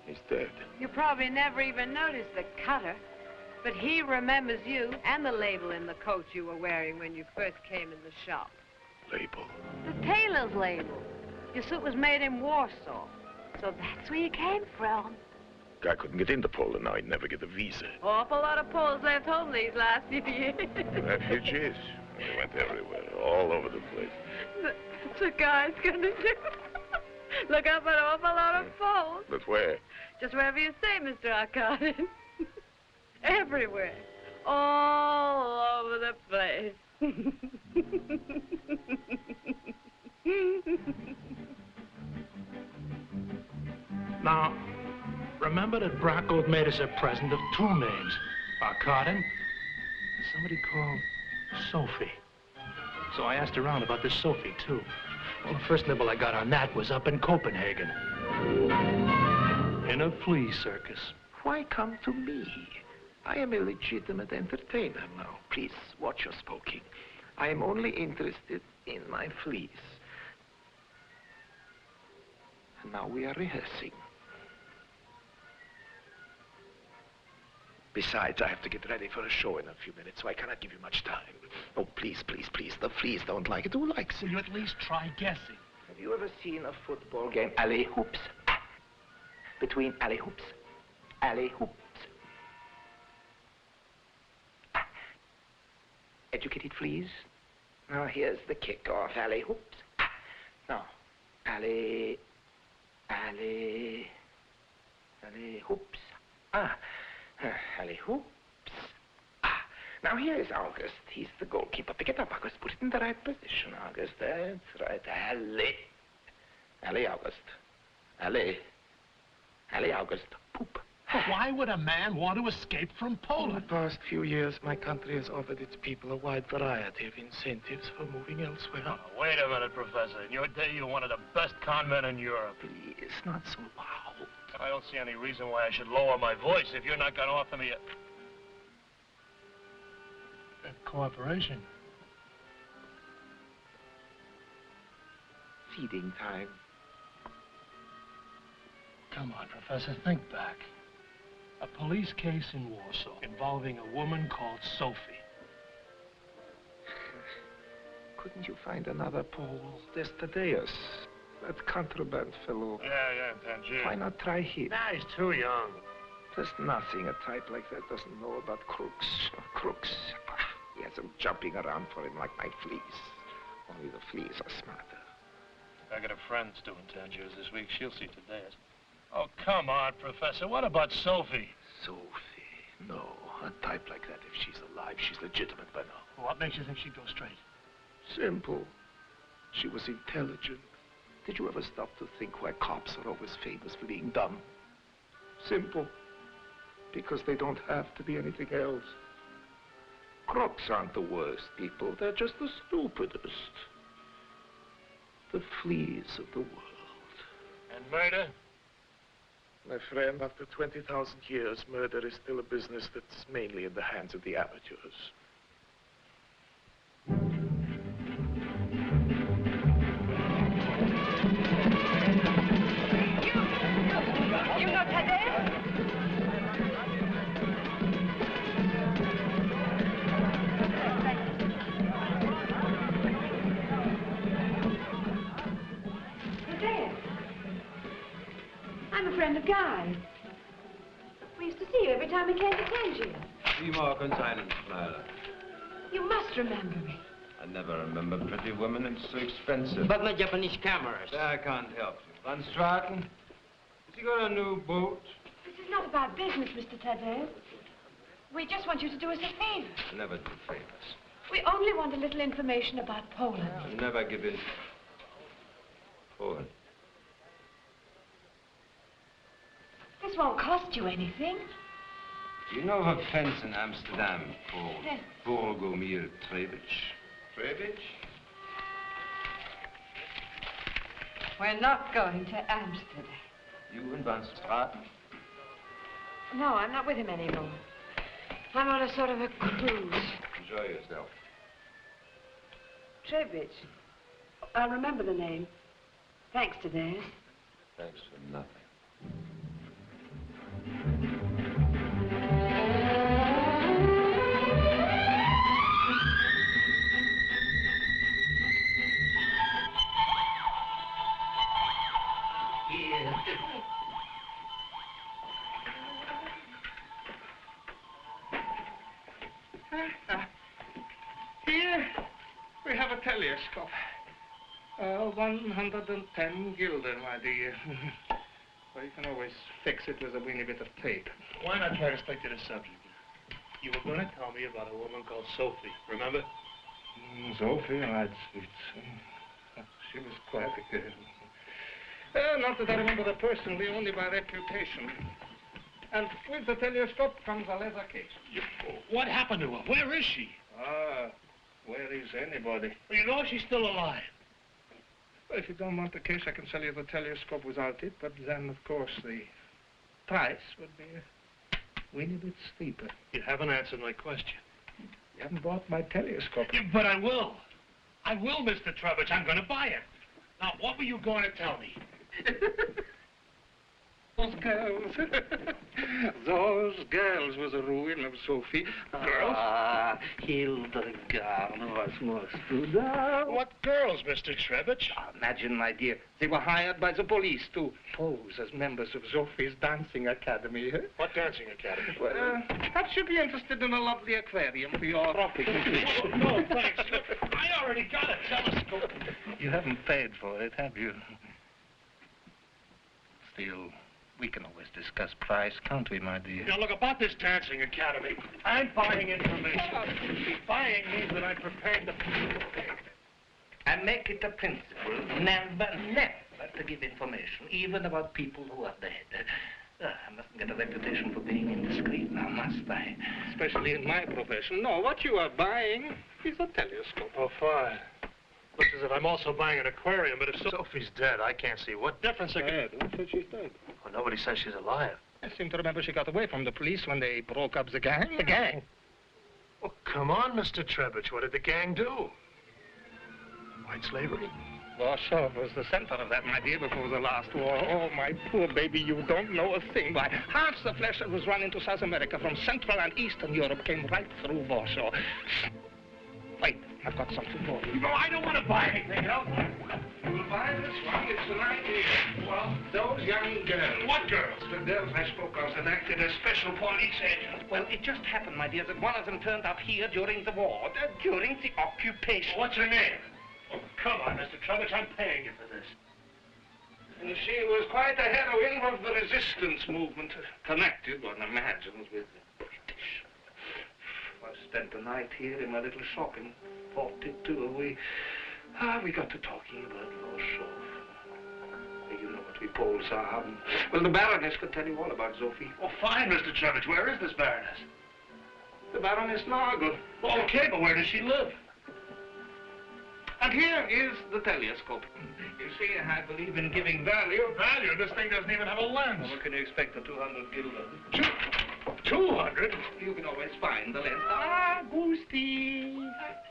[SPEAKER 11] He's dead.
[SPEAKER 13] You probably never even noticed the cutter, but he remembers you and the label in the coat you were wearing when you first came in the shop.
[SPEAKER 11] Label.
[SPEAKER 13] The tailor's label. Your suit was made in Warsaw, so that's where you came from.
[SPEAKER 11] Guy couldn't get into Poland now. He'd never get a visa.
[SPEAKER 13] Awful lot of Poles left home these last few years.
[SPEAKER 11] Refugees. They went everywhere, all over the place.
[SPEAKER 13] That's what Guy's gonna do. Look up an awful lot of Poles.
[SPEAKER 11] But where?
[SPEAKER 13] Just wherever you say, Mr. Arkadin. Everywhere. All over the place.
[SPEAKER 2] Now, remember that Brocco made us a present of two names, Arkadin and somebody called Sophie. So I asked around about this Sophie, too. Well, the first nibble I got on that was up in Copenhagen. In a flea circus.
[SPEAKER 3] Why come to me? I am a legitimate entertainer now. Please, watch your smoking. I am only interested in my fleas. And now we are rehearsing. Besides, I have to get ready for a show in a few minutes, so I cannot give you much time. Oh, please, please, please. The fleas don't like it. Who likes it?
[SPEAKER 2] Will you at least try guessing?
[SPEAKER 3] Have you ever seen a football game? Alley hoops. Between alley hoops. Alley hoops. Educated fleas. Now here's the kickoff. Alley hoops. Now, alley hoops. Alley hoops. Now here's August. He's the goalkeeper. Pick it up, August. Put it in the right position, August. That's right. Alley, August. Alley, August. Poop.
[SPEAKER 2] But why would a man want to escape from Poland?
[SPEAKER 3] In the past few years, my country has offered its people a wide variety of incentives for moving elsewhere.
[SPEAKER 2] Oh, wait a minute, Professor. In your day, you were one of the best con men in Europe.
[SPEAKER 3] Please, not so loud.
[SPEAKER 2] I don't see any reason why I should lower my voice if you're not going to offer me a cooperation.
[SPEAKER 3] Feeding time.
[SPEAKER 2] Come on, Professor, think back. A police case in Warsaw involving a woman called Sophie.
[SPEAKER 3] Couldn't you find another Pole? There's Thaddeus, that contraband fellow.
[SPEAKER 2] Yeah, Tangier.
[SPEAKER 3] Why not try him?
[SPEAKER 2] Nah, he's too young.
[SPEAKER 3] There's nothing a type like that doesn't know about crooks. Crooks. He has them jumping around for him like my fleas. Only the fleas are smarter.
[SPEAKER 2] I got a friend doing Tangiers this week. She'll see Thaddeus. Oh, come on, Professor. What about Sophie?
[SPEAKER 3] Sophie? No. A type like that, if she's alive, she's legitimate by now.
[SPEAKER 2] What makes you think she'd go straight?
[SPEAKER 3] Simple. She was intelligent. Did you ever stop to think why cops are always famous for being dumb? Simple. Because they don't have to be anything else. Crooks aren't the worst people. They're just the stupidest. The fleas of the world.
[SPEAKER 2] And murder?
[SPEAKER 3] My friend, after 20,000 years, murder is still a business that's mainly in the hands of the amateurs.
[SPEAKER 4] You know Thaddeus? Thaddeus. I'm a friend of Guy's. We used to see you every time we came to Tangier.
[SPEAKER 14] Wie morgens einen, Schneider.
[SPEAKER 4] You must remember me.
[SPEAKER 14] I never remember pretty women. It's so expensive.
[SPEAKER 6] But my Japanese cameras.
[SPEAKER 14] I can't help you. Van Straten, has he got a new boat?
[SPEAKER 4] This is not about business, Mr. Thaddeus. We just want you to do us a favor.
[SPEAKER 14] I never do favors.
[SPEAKER 4] We only want a little information about Poland.
[SPEAKER 14] I never give in. Poland.
[SPEAKER 4] This won't cost you anything.
[SPEAKER 14] You know of a fence in Amsterdam called
[SPEAKER 4] Yes.
[SPEAKER 14] Borgomir Trebich? Trebich?
[SPEAKER 13] We're not going to Amsterdam.
[SPEAKER 14] You and Van Straten?
[SPEAKER 4] No, I'm not with him anymore. I'm on a sort of a cruise.
[SPEAKER 14] Enjoy yourself.
[SPEAKER 4] Trebich. I'll remember the name. Thanks, Thaddeus.
[SPEAKER 14] Thanks for nothing.
[SPEAKER 3] Here we have a telescope. 110 gulden, my dear. Well, you can always fix it with a weeny bit of tape.
[SPEAKER 2] Why not try to stick to the subject? You were going to tell me about a woman called Sophie, remember?
[SPEAKER 3] Sophie, that's sweet. She was quite a girl. Not that I remember her personally, only by reputation. And with the telescope comes a leather case.
[SPEAKER 2] What happened to her? Where is she?
[SPEAKER 3] Where is anybody?
[SPEAKER 2] Well, you know she's still alive.
[SPEAKER 3] Well, if you don't want the case, I can sell you the telescope without it, but then, of course, the price would be a weeny bit steeper.
[SPEAKER 2] You haven't answered my question.
[SPEAKER 3] You haven't bought my telescope.
[SPEAKER 2] Yeah, but I will. I will, Mr. Trevich. I'm going to buy it. Now, what were you going to tell me?
[SPEAKER 3] Those girls. Those girls was the ruin of Sophie.
[SPEAKER 2] Girls?
[SPEAKER 3] Ah, Hildegard was most good.
[SPEAKER 2] What girls, Mr. Trevich?
[SPEAKER 3] Imagine, my dear, they were hired by the police to pose as members of Sophie's dancing academy.
[SPEAKER 2] What dancing academy?
[SPEAKER 3] Well, perhaps you'd be interested in a lovely aquarium for your tropic vacation.
[SPEAKER 2] No, thanks. Look, I already got a telescope.
[SPEAKER 3] You haven't paid for it, have you? Still, we can always discuss price, can't we, my dear?
[SPEAKER 2] Now, look, about this dancing academy, I'm buying information. Buying means that I'm prepared to pay.
[SPEAKER 3] And make it a principle, never to give information, even about people who are dead. I mustn't get a reputation for being indiscreet now, must I? Especially in my profession. No, what you are buying is a telescope.
[SPEAKER 2] Oh, fine. Looks as if I'm also buying an aquarium, but if Sophie's dead, I can't see what difference it can...
[SPEAKER 3] Who said she's dead?
[SPEAKER 2] Well, nobody says she's alive.
[SPEAKER 3] I seem to remember she got away from the police when they broke up the gang. The gang?
[SPEAKER 2] Oh, come on, Mr. Trevich. What did the gang do? White slavery?
[SPEAKER 3] Warsaw was the center of that, my dear, before the last war. Oh, my poor baby, you don't know a thing. Why, half the flesh that was run into South America from Central and Eastern Europe came right through Warsaw. Wait, I've got something for you.
[SPEAKER 2] No, I don't want to buy anything else.
[SPEAKER 3] You'll buy this one. It's an idea. Well, those young girls.
[SPEAKER 2] What girls?
[SPEAKER 3] The girls I spoke of that acted as special police agents. Well, it just happened, my dear, that one of them turned up here during the war, during the occupation.
[SPEAKER 2] What's her name? Oh, come on, Mr. Trevich, I'm paying you for this.
[SPEAKER 3] And she was quite a heroine of the resistance movement, connected, one imagines, with the British. I spent the night here in my little shop in 42. We got to talking about Warsaw. You know what we Poles are. Well, the Baroness could tell you all about Sophie.
[SPEAKER 2] Oh, fine, Mr. Trevich. Where is this Baroness?
[SPEAKER 3] The Baroness Nagel.
[SPEAKER 2] Oh, okay, but where does she live?
[SPEAKER 3] And here is the telescope. You see, I believe in giving value.
[SPEAKER 2] Value? This thing doesn't even have a lens.
[SPEAKER 3] Well, what can you expect for 200 guilders?
[SPEAKER 2] 200?
[SPEAKER 3] You can always find the lens. Ah, Gusti.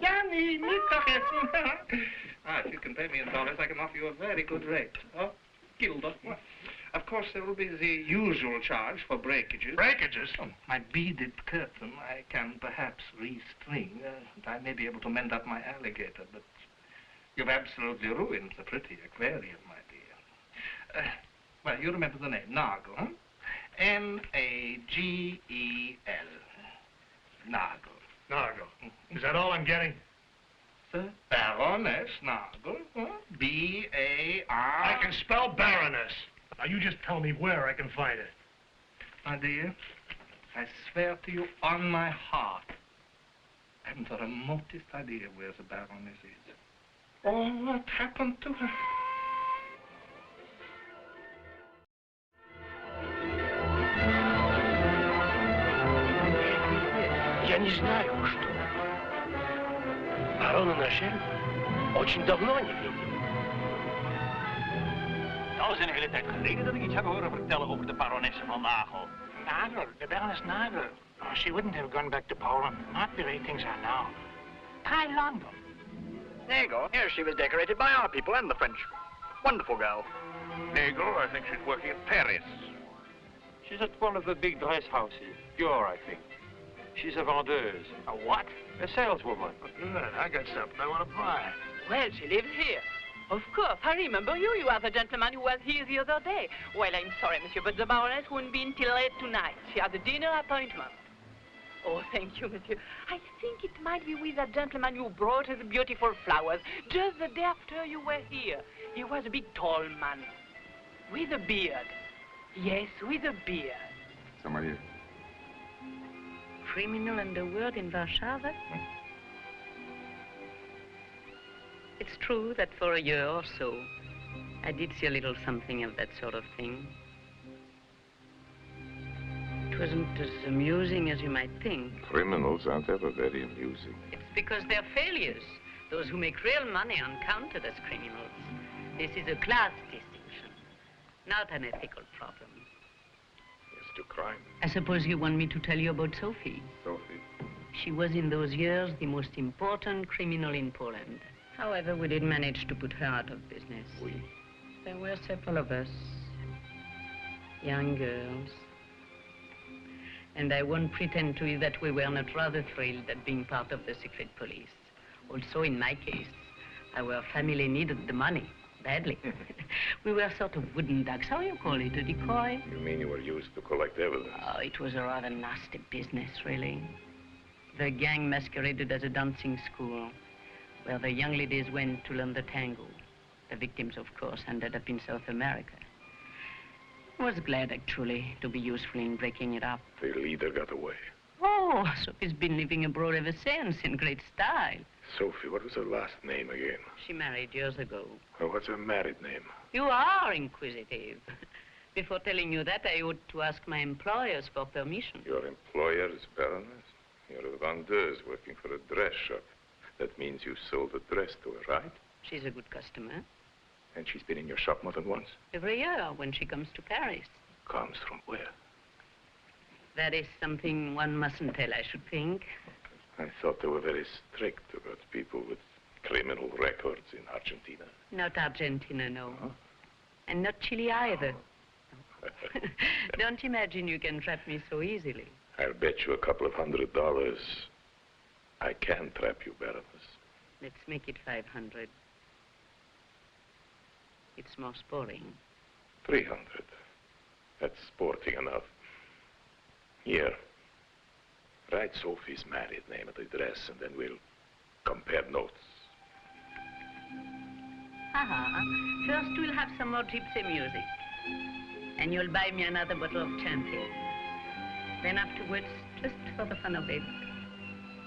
[SPEAKER 3] Yanni, if you can pay me in dollars, I can offer you a very good rate. Oh, guilder. Well, of course, there will be the usual charge for breakages.
[SPEAKER 2] Breakages?
[SPEAKER 3] Oh, my beaded curtain I can perhaps restring. And I may be able to mend up my alligator, but you've absolutely ruined the pretty aquarium, my dear. Well, you remember the name, Nagel, huh? N-A-G-E-L. Nagel.
[SPEAKER 2] Nagel. Is that all I'm getting?
[SPEAKER 3] Sir? Baroness Nagel, huh? B-A-R...
[SPEAKER 2] I can spell Baroness. Now, you just tell me where I can find it.
[SPEAKER 3] My dear, I swear to you on my heart, I haven't the remotest idea where the Baroness is. Or what happened to her.
[SPEAKER 2] Я не знаю, что. Барона Нашель очень давно не видел.
[SPEAKER 7] Al is een hele tijd geleden dat ik iets heb horen vertellen over de baronesse van Nagel.
[SPEAKER 15] Nagel, the Baroness Nagel. Oh, she wouldn't have gone back to Poland. Not the way things are now. Try London.
[SPEAKER 6] There you go. Here she was decorated by our people and the French. Wonderful girl.
[SPEAKER 7] Nagel, I think she's working at Paris.
[SPEAKER 14] She's at one of the big dress houses. Dior, I think. She's a vendeuse.
[SPEAKER 15] A what?
[SPEAKER 14] A saleswoman.
[SPEAKER 2] Good. I got something I want to buy.
[SPEAKER 8] Well, she lives here. Of course, I remember you. You are the gentleman who was here the other day. Well, I'm sorry, monsieur, but the Baroness won't be until late tonight. She has a dinner appointment. Oh, thank you, monsieur. I think it might be with that gentleman you brought us beautiful flowers just the day after you were here. He was a big, tall man. With a beard. Yes, with a beard.
[SPEAKER 10] Somebody...
[SPEAKER 16] Criminal underworld in Warsaw? It's true that for a year or so, I did see a little something of that sort of thing. It wasn't as amusing as you might think.
[SPEAKER 1] Criminals aren't ever very amusing.
[SPEAKER 16] It's because they're failures. Those who make real money aren't counted as criminals. This is a class distinction, not an ethical problem.
[SPEAKER 11] Yes, to crime.
[SPEAKER 16] I suppose you want me to tell you about Sophie.
[SPEAKER 11] Sophie?
[SPEAKER 16] She was in those years the most important criminal in Poland. However, we did manage to put her out of business.
[SPEAKER 11] We?
[SPEAKER 16] There were several of us, young girls. And I won't pretend to you that we were not rather thrilled at being part of the secret police. Also, in my case, our family needed the money, badly. We were sort of wooden ducks. How you call it, a decoy?
[SPEAKER 11] You mean you were used to collect evidence?
[SPEAKER 16] Oh, it was a rather nasty business, really. The gang masqueraded as a dancing school, where the young ladies went to learn the tango. The victims, of course, ended up in South America. I was glad, actually, to be useful in breaking it up.
[SPEAKER 11] The leader got away.
[SPEAKER 16] Oh, Sophie's been living abroad ever since, in great style.
[SPEAKER 11] Sophie, what was her last name again?
[SPEAKER 16] She married years ago.
[SPEAKER 11] Well, what's her married name?
[SPEAKER 16] You are inquisitive. Before telling you that, I ought to ask my employers for permission.
[SPEAKER 11] Your employer is Baroness? You're a vendeuse working for a dress shop. That means you sold a dress to her, right?
[SPEAKER 16] She's a good customer.
[SPEAKER 11] And she's been in your shop more than once?
[SPEAKER 16] Every year, when she comes to Paris.
[SPEAKER 11] Comes from where?
[SPEAKER 16] That is something one mustn't tell, I should think.
[SPEAKER 11] I thought they were very strict about people with criminal records in Argentina.
[SPEAKER 16] Not Argentina, no. Huh? And not Chile either. Don't imagine you can trap me so easily.
[SPEAKER 11] I'll bet you a couple of $100 I can trap you, Baroness.
[SPEAKER 16] Let's make it 500. It's more sporting.
[SPEAKER 11] 300. That's sporting enough. Here. Write Sophie's married name at the dress, and then we'll compare notes.
[SPEAKER 16] First, we'll have some more gypsy music. And you'll buy me another bottle of champagne. Then afterwards, just for the fun of it,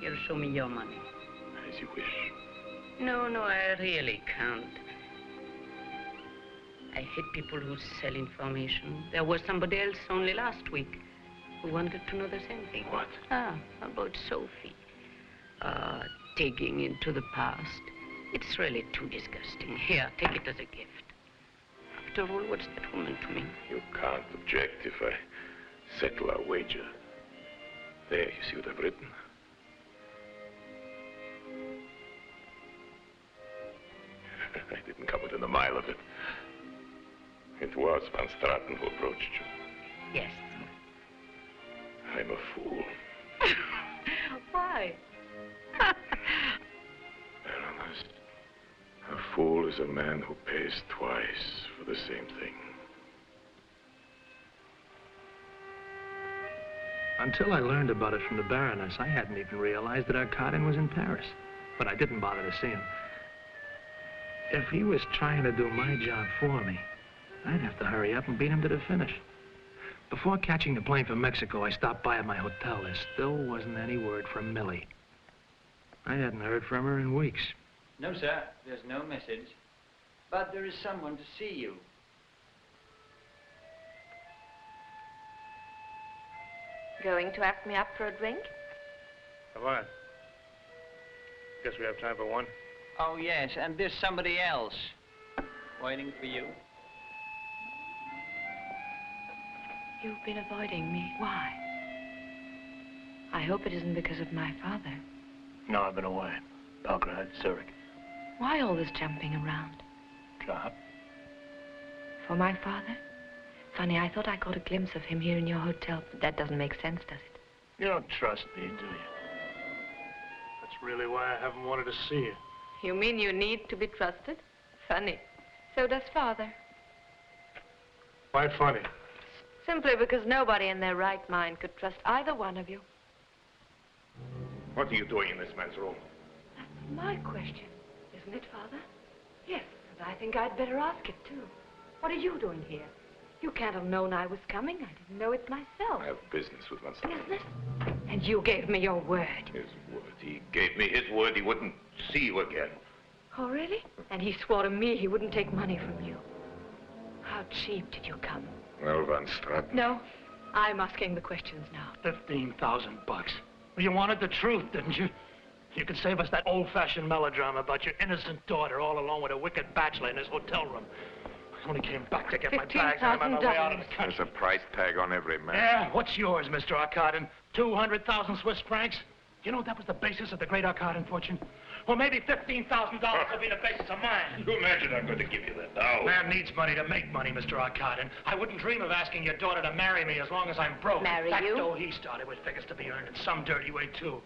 [SPEAKER 16] you'll show me your money.
[SPEAKER 11] As you wish.
[SPEAKER 16] No, I really can't. I hate people who sell information. There was somebody else only last week who wanted to know the same thing.
[SPEAKER 11] What?
[SPEAKER 16] About Sophie. Digging into the past. It's really too disgusting. Here, take it as a gift. After all, what's that woman to me?
[SPEAKER 11] You can't object if I settle our wager. There, you see what I've written? I didn't come within a mile of it. It was Van Straten who approached you.
[SPEAKER 16] Yes.
[SPEAKER 11] I'm a fool.
[SPEAKER 16] Why?
[SPEAKER 11] Baroness, a fool is a man who pays twice for the same thing.
[SPEAKER 2] Until I learned about it from the Baroness, I hadn't even realized that Arkadin was in Paris. But I didn't bother to see him. If he was trying to do my job for me, I'd have to hurry up and beat him to the finish. Before catching the plane for Mexico, I stopped by at my hotel. There still wasn't any word from Millie. I hadn't heard from her in weeks.
[SPEAKER 17] No, sir. There's no message. But there is someone to see you.
[SPEAKER 4] Going to ask me up for a drink?
[SPEAKER 2] Come on. Guess we have time for one.
[SPEAKER 17] Oh, yes, and there's somebody else waiting for you.
[SPEAKER 9] You've been avoiding me. Why? I hope it isn't because of my father.
[SPEAKER 2] No, I've been away. Belgrade, Zurich.
[SPEAKER 9] Why all this jumping around?
[SPEAKER 2] Job.
[SPEAKER 9] For my father? Funny, I thought I caught a glimpse of him here in your hotel, but that doesn't make sense, does it?
[SPEAKER 2] You don't trust me, do you? That's really why I haven't wanted to see you.
[SPEAKER 4] You mean you need to be trusted? Funny. So does Father.
[SPEAKER 2] Why funny?
[SPEAKER 4] Simply because nobody in their right mind could trust either one of you.
[SPEAKER 11] What are you doing in this man's room?
[SPEAKER 9] That's my question, isn't it, Father? Yes, and I think I'd better ask it, too. What are you doing here? You can't have known I was coming. I didn't know it myself.
[SPEAKER 11] I have business with Van Straten.
[SPEAKER 9] Business? And you gave me your word.
[SPEAKER 11] His word. He gave me his word he wouldn't see you again.
[SPEAKER 9] Oh, really? And he swore to me he wouldn't take money from you. How cheap did you come?
[SPEAKER 11] Well, Van Straten.
[SPEAKER 9] No, I'm asking the questions now.
[SPEAKER 2] $15,000. Well, you wanted the truth, didn't you? You can save us that old-fashioned melodrama about your innocent daughter all alone with a wicked bachelor in his hotel room. I only came back to get my bags and I'm on my way out of the country.
[SPEAKER 1] There's a price tag on every man.
[SPEAKER 2] Yeah, what's yours, Mr. Arkadin? 200,000 Swiss francs? You know that was the basis of the great Arkadin fortune? Well, maybe $15,000 will be the basis of mine.
[SPEAKER 11] You imagine I'm going to give you that now?
[SPEAKER 2] Man needs money to make money, Mr. Arkadin. I wouldn't dream of asking your daughter to marry me as long as I'm broke.
[SPEAKER 12] Marry you?
[SPEAKER 2] That dough he started with figures to be earned in some dirty way, too.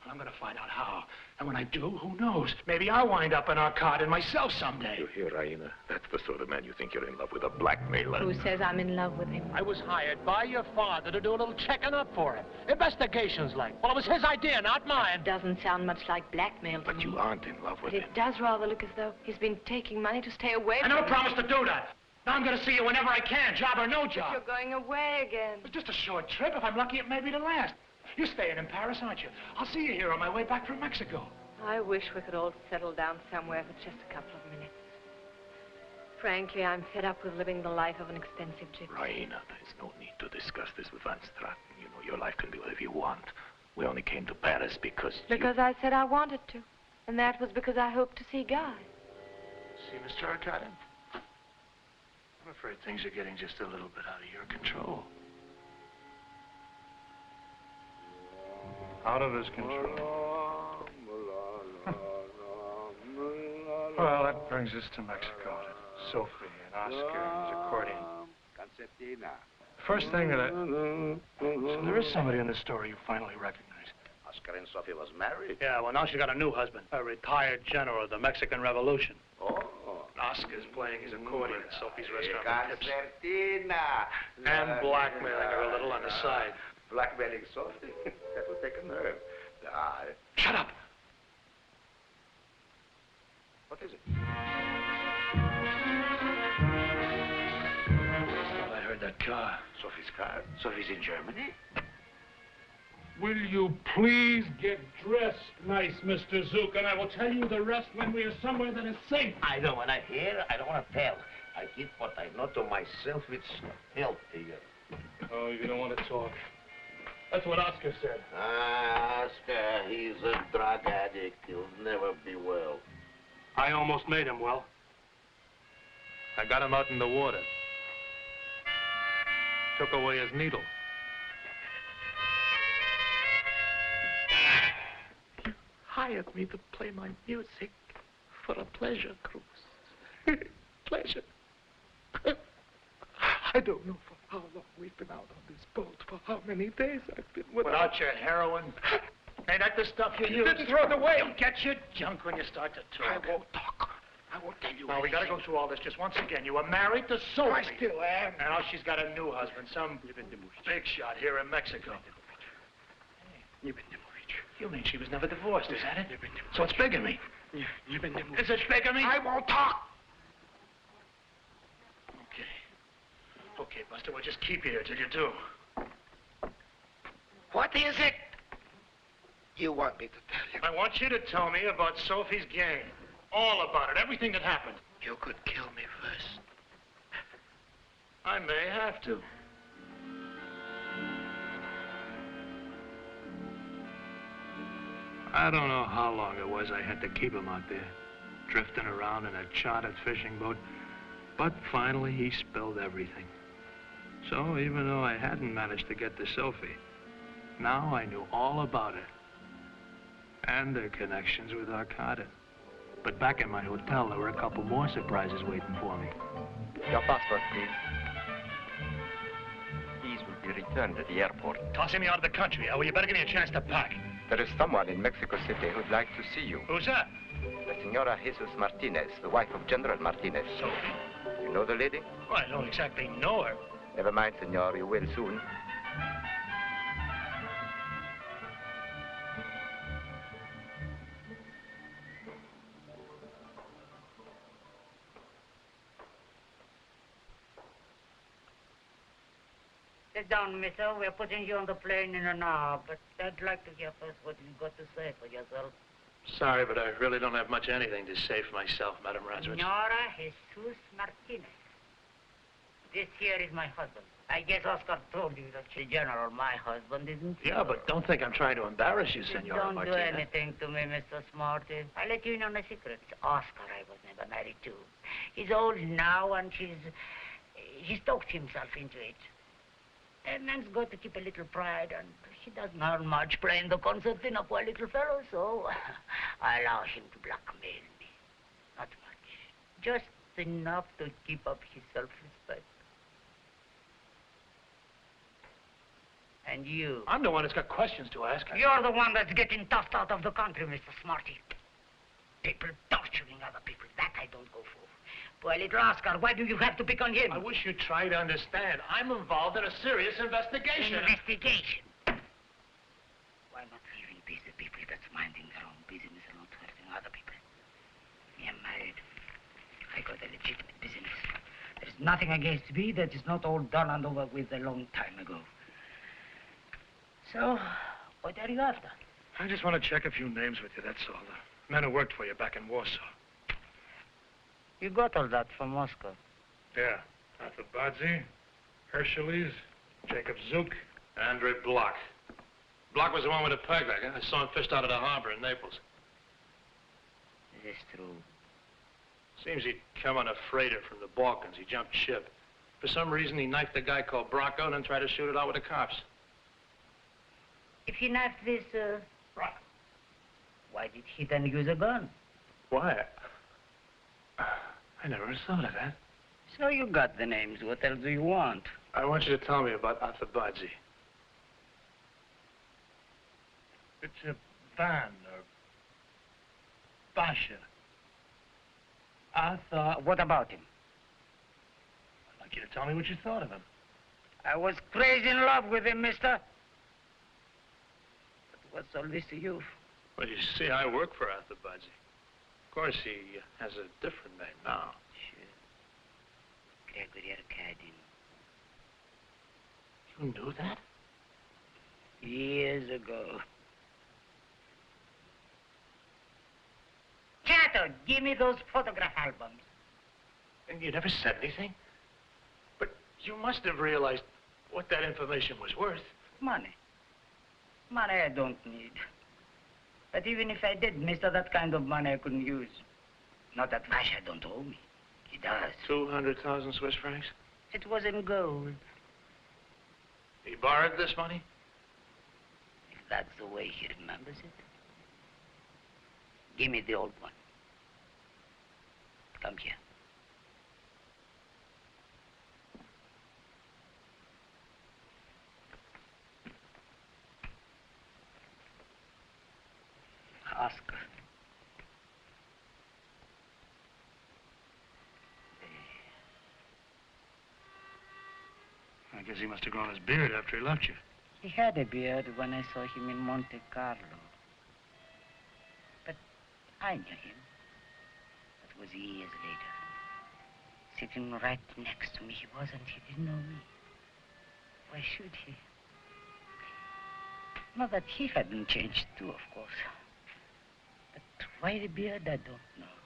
[SPEAKER 2] I'm going to find out how. And when I do, who knows? Maybe I'll wind up in Arkadin myself someday.
[SPEAKER 1] You hear, Raina? That's the sort of man you think you're in love with, a blackmailer.
[SPEAKER 12] Who says I'm in love with him?
[SPEAKER 2] I was hired by your father to do a little checking up for him. Investigations like. Well, it was his idea, not mine.
[SPEAKER 12] Doesn't sound much like blackmail to
[SPEAKER 1] But
[SPEAKER 12] me.
[SPEAKER 1] you aren't in love with
[SPEAKER 12] But
[SPEAKER 1] him.
[SPEAKER 12] it does rather look as though he's been taking money to stay away
[SPEAKER 2] I
[SPEAKER 12] from
[SPEAKER 2] never promised to do that. Now I'm going to see you whenever I can, job or no job.
[SPEAKER 12] You're going away again.
[SPEAKER 2] It's just a short trip. If I'm lucky, it may be the last. You're staying in Paris, aren't you? I'll see you here on my way back from Mexico.
[SPEAKER 12] I wish we could all settle down somewhere for just a couple of minutes. Frankly, I'm fed up with living the life of an expensive gypsy.
[SPEAKER 1] Raina, there's no need to discuss this with Van Straten. You know, your life can be whatever you want. We only came to Paris because
[SPEAKER 12] I said I wanted to. And that was because I hoped to see Guy.
[SPEAKER 2] See, Mr. Arkadin? I'm afraid things are getting just a little bit out of your control.
[SPEAKER 14] Out of his control. Well, that brings us to Mexico, to Sophie and Oscar and his accordion. First thing that
[SPEAKER 2] So there is somebody in this story you finally recognize.
[SPEAKER 6] Oscar and Sophie was married.
[SPEAKER 2] Yeah, well, now she got a new husband, a retired general of the Mexican Revolution.
[SPEAKER 6] Oh.
[SPEAKER 2] Oscar's playing his accordion at Sophie's restaurant with tips. And blackmailing her a little on the side.
[SPEAKER 6] Blackmailing Sophie? That would take a nerve.
[SPEAKER 2] Shut up!
[SPEAKER 6] What is it?
[SPEAKER 2] I heard that car.
[SPEAKER 6] Sophie's car? Sophie's in Germany?
[SPEAKER 18] Will you please get dressed nice, Mr. Zook, and I will tell you the rest when we are somewhere that is safe.
[SPEAKER 6] I don't want to hear, I don't want to tell. I keep what I know to myself. It's healthy.
[SPEAKER 18] Oh, you don't want to talk. That's what Oscar said.
[SPEAKER 6] Oscar, he's a drug addict. He'll never be well.
[SPEAKER 2] I almost made him well. I got him out in the water. Took away his needle.
[SPEAKER 3] You hired me to play my music for a pleasure cruise. Pleasure. I don't know for how long we've been out on this boat, for how many days I've been
[SPEAKER 2] Without your heroin? Ain't that the stuff you use?
[SPEAKER 3] didn't throw it away.
[SPEAKER 2] You'll get your junk when you start to talk.
[SPEAKER 3] I won't talk. I won't tell you
[SPEAKER 2] Now, we got to go through all this just once again. You were married to Sophie.
[SPEAKER 3] I still am.
[SPEAKER 2] Now she's got a new husband, some big shot here in Mexico. You mean she was never divorced, is that it? So it's bigamy. Is it bigamy?
[SPEAKER 3] I won't talk.
[SPEAKER 2] Okay, Buster, we'll just keep here till you do.
[SPEAKER 3] What is it you want me to tell you?
[SPEAKER 2] I want you to tell me about Sophie's gang. All about it, everything that happened.
[SPEAKER 3] You could kill me first.
[SPEAKER 2] I may have to. I don't know how long it was I had to keep him out there, drifting around in a chartered fishing boat. But finally, he spilled everything. So even though I hadn't managed to get to Sophie, now I knew all about it. And their connections with Arkadin. But back in my hotel, there were a couple more surprises waiting for me.
[SPEAKER 19] Your passport, please. These will be returned at the airport.
[SPEAKER 2] Tossing me out of the country, well, you better give me a chance to pack.
[SPEAKER 19] There is someone in Mexico City who'd like to see you.
[SPEAKER 2] Who's that?
[SPEAKER 19] The Senora Jesus Martinez, the wife of General Martinez.
[SPEAKER 2] Sophie?
[SPEAKER 19] You know the lady?
[SPEAKER 2] Well, I don't exactly know her.
[SPEAKER 19] Never mind, senor, you will soon.
[SPEAKER 20] Sit down, mister. We're putting you on the plane in an hour, but I'd like to hear first what you've got to say for yourself.
[SPEAKER 2] Sorry, but I really don't have much anything to say for myself, Madame Ransford.
[SPEAKER 20] Senora Jesus Martinez. This here is my husband. I guess Oscar told you that the general, my husband, isn't he?
[SPEAKER 2] Yeah, but don't think I'm trying to embarrass you, Senora
[SPEAKER 20] Don't
[SPEAKER 2] Martinez.
[SPEAKER 20] do anything to me, Mr. Smarty. I let you in on a secret. Oscar I was never married to. He's old now, and he's talked himself into it. A man's got to keep a little pride, and he doesn't earn much playing the concertina, poor little fellow, so I allow him to blackmail me. Not much. Just enough to keep up his self-respect. And you?
[SPEAKER 2] I'm the one that's got questions to ask.
[SPEAKER 20] You're the one that's getting tossed out of the country, Mr. Smarty. People torturing other people, that I don't go for. Poor little Oscar, why do you have to pick on him?
[SPEAKER 2] I wish you'd try to understand. I'm involved in a serious investigation.
[SPEAKER 20] Investigation? Why not even be the people that's minding their own business and not hurting other people? Me, I'm married. I got a legitimate business. There's nothing against me that is not all done and over with a long time ago. So, what are you after?
[SPEAKER 2] I just want to check a few names with you, that's all. The men who worked for you back in Warsaw.
[SPEAKER 20] You got all that from Moscow?
[SPEAKER 2] Yeah. Arthur Badzi, Herscheles, Jacob Zook, Andre Block. Block was the one with the pegleg, huh? I saw him fished out of the harbor in Naples.
[SPEAKER 20] Is this true?
[SPEAKER 2] Seems he'd come on a freighter from the Balkans. He jumped ship. For some reason, he knifed a guy called Bracco and then tried to shoot it out with the cops.
[SPEAKER 20] If he knifed this, why did he then use a gun?
[SPEAKER 2] Why? I never thought of that.
[SPEAKER 20] So you got the names. What else do you want?
[SPEAKER 2] I want you to tell me about Arthur Badzi. It's a Van or Basha. Arthur.
[SPEAKER 20] What about him?
[SPEAKER 2] I'd like you to tell me what you thought of him.
[SPEAKER 20] I was crazy in love with him, mister. But what's all this to you?
[SPEAKER 2] Well, you see, I work for Arthur Badzi. Of course, he has a different name now.
[SPEAKER 20] Sure. Gregory Arkadin.
[SPEAKER 2] You knew that?
[SPEAKER 20] Years ago. Chato, give me those photograph albums.
[SPEAKER 2] And you never said anything? But you must have realized what that information was worth.
[SPEAKER 20] Money. Money I don't need. But even if I did, mister, that kind of money I couldn't use. Not that Vasha don't owe me. He does.
[SPEAKER 2] 200,000 Swiss francs?
[SPEAKER 20] It was in gold.
[SPEAKER 2] He borrowed this money?
[SPEAKER 20] If that's the way he remembers it. Give me the old one. Come here. Oscar.
[SPEAKER 2] I guess he must have grown his beard after he left you.
[SPEAKER 20] He had a beard when I saw him in Monte Carlo. But I knew him. That was years later. Sitting right next to me, he wasn't. He didn't know me. Why should he? Not that he hadn't changed too, of course. But why the beard, I don't know.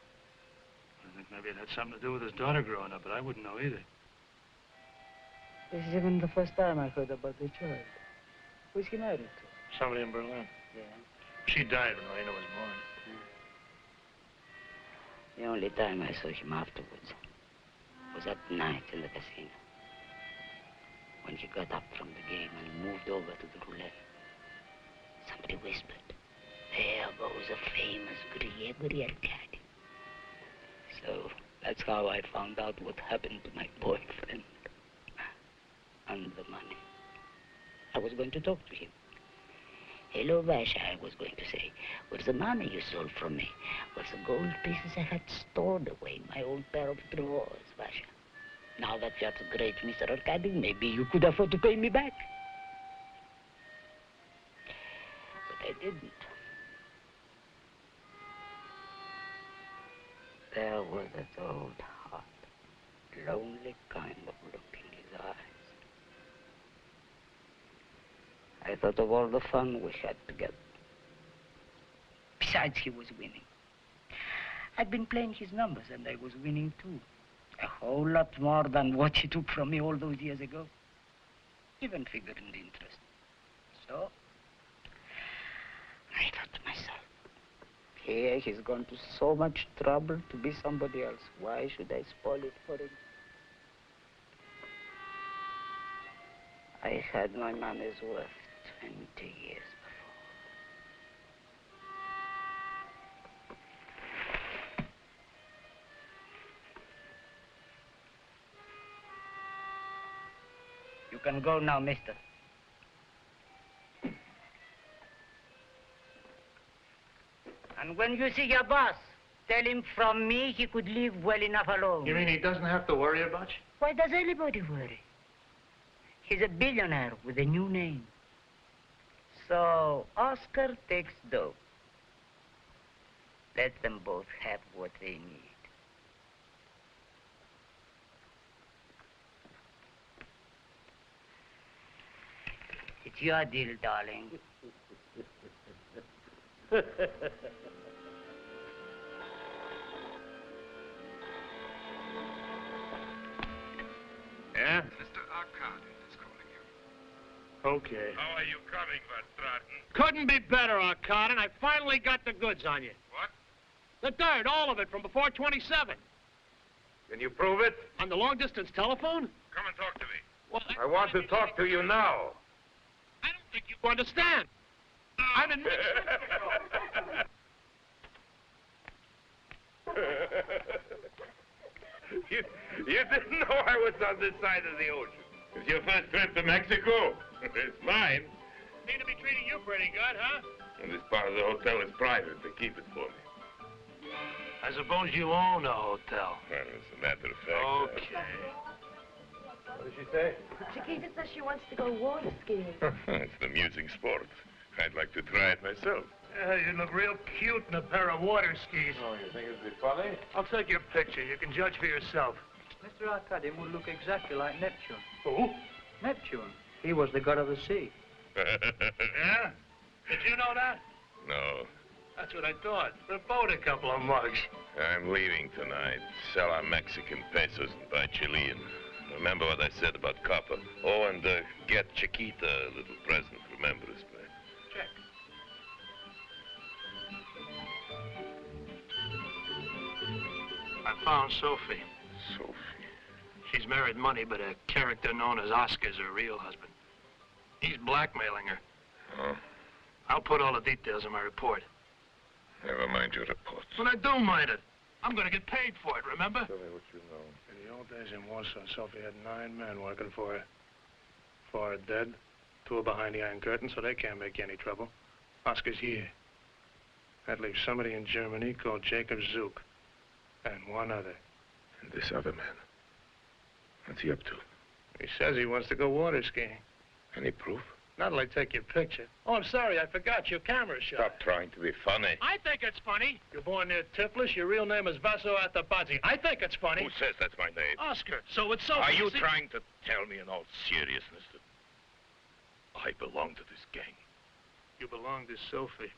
[SPEAKER 2] I think maybe it had something to do with his daughter growing up, but I wouldn't know either.
[SPEAKER 20] This is even the first time I heard about the child. Who's he married to?
[SPEAKER 2] Somebody in Berlin.
[SPEAKER 20] Yeah.
[SPEAKER 2] She died when Lena was born.
[SPEAKER 20] The only time I saw him afterwards was at night in the casino. When he got up from the game and moved over to the roulette. Somebody whispered, "There goes a famous Gregory Arkadin." So that's how I found out what happened to my boyfriend. And the money. I was going to talk to him. "Hello, Vasha," I was going to say. "Where's the money you stole from me? Where's the gold pieces I had stored away in my old pair of drawers, Vasha? Now that you're the great Mr. Arkadin, maybe you could afford to pay me back." But I didn't. There was that old hot, lonely kind of look in his eyes. I thought of all the fun we had together. Besides, he was winning. I'd been playing his numbers, and I was winning too. A whole lot more than what you took from me all those years ago. Even figuring the interest. So, I thought to myself, here he's gone to so much trouble to be somebody else. Why should I spoil it for him? I had my money's worth 20 years before. You can go now, mister. And when you see your boss, tell him from me he could leave well enough alone.
[SPEAKER 2] You mean he doesn't have to worry about you?
[SPEAKER 20] Why does anybody worry? He's a billionaire with a new name. So, Oscar takes dough. Let them both have what they need. It's your deal, darling.
[SPEAKER 2] Yeah?
[SPEAKER 10] Mr. Arkadin is calling you.
[SPEAKER 2] Okay.
[SPEAKER 11] How are you coming, Verstraeten?
[SPEAKER 2] Couldn't be better, Arkadin. I finally got the goods on you.
[SPEAKER 11] What?
[SPEAKER 2] The dirt, all of it, from before 27.
[SPEAKER 11] Can you prove it?
[SPEAKER 2] On the long-distance telephone?
[SPEAKER 11] Come and talk to me.
[SPEAKER 2] Well,
[SPEAKER 11] I want to talk to you now.
[SPEAKER 2] I don't think you understand. I'm in Mexico.
[SPEAKER 11] You didn't know I was on this side of the ocean. It's your first trip to Mexico. It's mine.
[SPEAKER 2] Seem to be treating you pretty good, huh?
[SPEAKER 11] And this part of the hotel is private. They keep it for me.
[SPEAKER 2] I suppose you own a hotel.
[SPEAKER 11] Well, as a matter of fact...
[SPEAKER 2] Okay.
[SPEAKER 11] What did she say?
[SPEAKER 4] Chiquita says she wants to go water skiing.
[SPEAKER 11] It's an amusing sport. I'd like to try it myself.
[SPEAKER 2] Yeah, you look real cute in a pair of water skis.
[SPEAKER 11] Oh, you think it'd be funny?
[SPEAKER 2] I'll take your picture. You can judge for yourself.
[SPEAKER 17] Mr. Arkadin would look exactly like Neptune.
[SPEAKER 2] Who?
[SPEAKER 17] Neptune. He was the god of the sea.
[SPEAKER 2] Yeah? Did you know that?
[SPEAKER 11] No.
[SPEAKER 2] That's what I thought. For about a couple of mugs.
[SPEAKER 11] I'm leaving tonight. Sell our Mexican pesos and buy Chilean. Remember what I said about copper. Oh, and get Chiquita a little present. Remember this place.
[SPEAKER 2] Check. I found Sophie.
[SPEAKER 11] Sophie?
[SPEAKER 2] She's married money, but a character known as Oscar's her real husband. He's blackmailing her.
[SPEAKER 11] Oh?
[SPEAKER 2] I'll put all the details in my report.
[SPEAKER 11] Never mind your report.
[SPEAKER 2] But I do mind it. I'm going to get paid for it, remember?
[SPEAKER 11] Tell me what you know.
[SPEAKER 2] In the old days in Warsaw, Sophie had 9 men working for her. 4 are dead, 2 are behind the Iron Curtain, so they can't make any trouble. Oscar's here. That leaves somebody in Germany called Jacob Zook. And 1 other.
[SPEAKER 11] And this other man? What's he up to?
[SPEAKER 2] He says he wants to go water skiing.
[SPEAKER 11] Any proof?
[SPEAKER 2] Not till I take your picture. Oh, I'm sorry, I forgot your camera shot.
[SPEAKER 11] Stop trying to be funny.
[SPEAKER 2] I think it's funny. You're born near Tiflis. Your real name is Vaso Atabadze. I think it's funny.
[SPEAKER 11] Who says that's my name?
[SPEAKER 2] Oscar. So it's so.
[SPEAKER 11] Are you trying to tell me in all seriousness that I belong to this gang?
[SPEAKER 2] You belong to Sophie.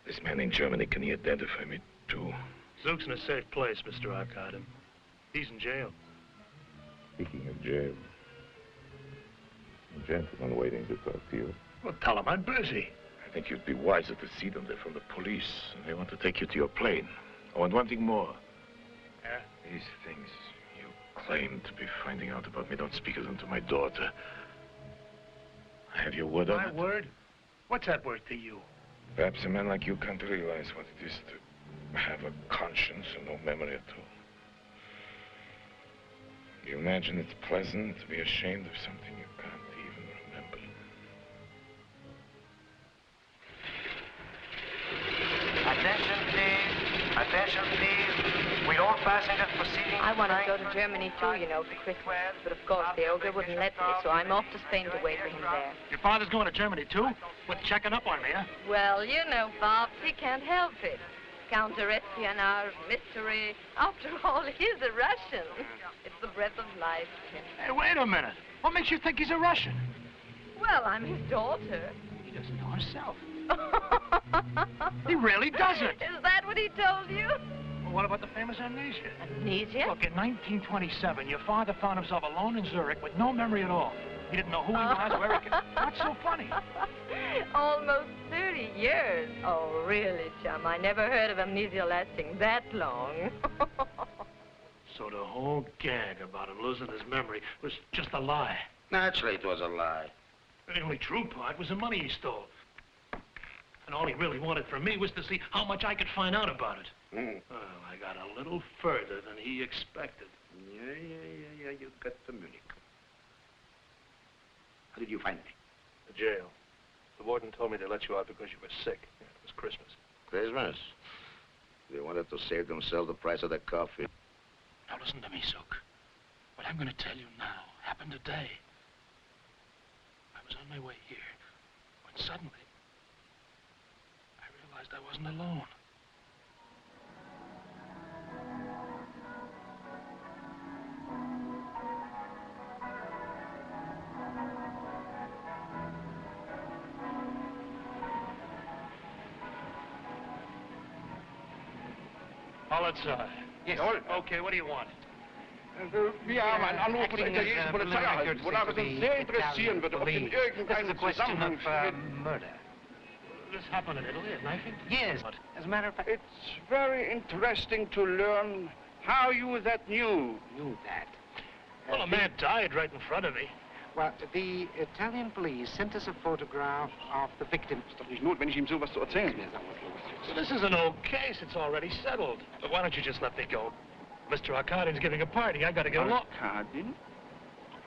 [SPEAKER 11] This man in Germany, can he identify me too?
[SPEAKER 2] Zook's in a safe place, Mr. Arkadin. He's in jail.
[SPEAKER 11] Speaking of jail, a gentleman waiting to talk to you.
[SPEAKER 2] Well, tell him I'm busy.
[SPEAKER 11] I think you'd be wiser to see them. They're from the police, and they want to take you to your plane. Oh, and one thing more.
[SPEAKER 2] Yeah?
[SPEAKER 11] These things you claim to be finding out about me, don't speak of them to my daughter. I have your word on it.
[SPEAKER 2] My word? What's that word to you?
[SPEAKER 11] Perhaps a man like you can't realize what it is to have a conscience and no memory at all. You imagine it's pleasant to be ashamed of something you can't even remember.
[SPEAKER 21] Attention, please. Attention, please. Will all passengers proceeding?
[SPEAKER 4] I wanted to go to Germany too, you know, for Christmas. But of course, the ogre wouldn't let me, so I'm off to Spain to wait for him there.
[SPEAKER 2] Your father's going to Germany too? With checking up on me, huh?
[SPEAKER 4] Well, you know, Bobs, he can't help it. Counter-espionage, mystery. After all, he's a Russian. It's the breath of life.
[SPEAKER 2] Hey, wait a minute. What makes you think he's a Russian?
[SPEAKER 4] Well, I'm his daughter.
[SPEAKER 15] He doesn't know himself. He really doesn't.
[SPEAKER 4] Is that what he told you?
[SPEAKER 2] Well, what about the famous amnesia?
[SPEAKER 4] Amnesia?
[SPEAKER 2] Look, in 1927, your father found himself alone in Zurich with no memory at all. He didn't know who he was, where he came. What's so funny?
[SPEAKER 4] Almost 30 years. Oh, really, chum? I never heard of amnesia lasting that long.
[SPEAKER 2] So the whole gag about him losing his memory was just a lie.
[SPEAKER 6] Naturally, it was a lie.
[SPEAKER 2] The only true part was the money he stole. And all he really wanted from me was to see how much I could find out about it. Well, I got a little further than he expected.
[SPEAKER 3] Yeah. You got to Munich. How did you find me?
[SPEAKER 2] The jail. The warden told me they let you out because you were sick. Yeah, it was Christmas.
[SPEAKER 6] Christmas? They wanted to save themselves the price of their coffee.
[SPEAKER 2] Now listen to me, Zook. What I'm going to tell you now happened today. I was on my way here when suddenly I realized I wasn't alone. Polizei.
[SPEAKER 5] Yes.
[SPEAKER 2] Okay, what do you want?
[SPEAKER 5] Wir haben einen Anruf von der italienischen Polizei erhalten, wonach es uns sehr interessieren würde, ob in irgendeinem Zusammenhang
[SPEAKER 2] Murder. This happened in Italy, at knifing?
[SPEAKER 5] Yes. As a matter of fact, it's very interesting to learn how you that knew that.
[SPEAKER 2] Well, a man died right in front of me.
[SPEAKER 5] Well, the Italian police sent us a photograph of the victim. Ist doch nicht notwendig, ihm sowas zu erzählen.
[SPEAKER 2] So this is an old case. It's already settled. But why don't you just let me go? Mr. Arkadin's giving a party. I got to get along.
[SPEAKER 5] Arkadin?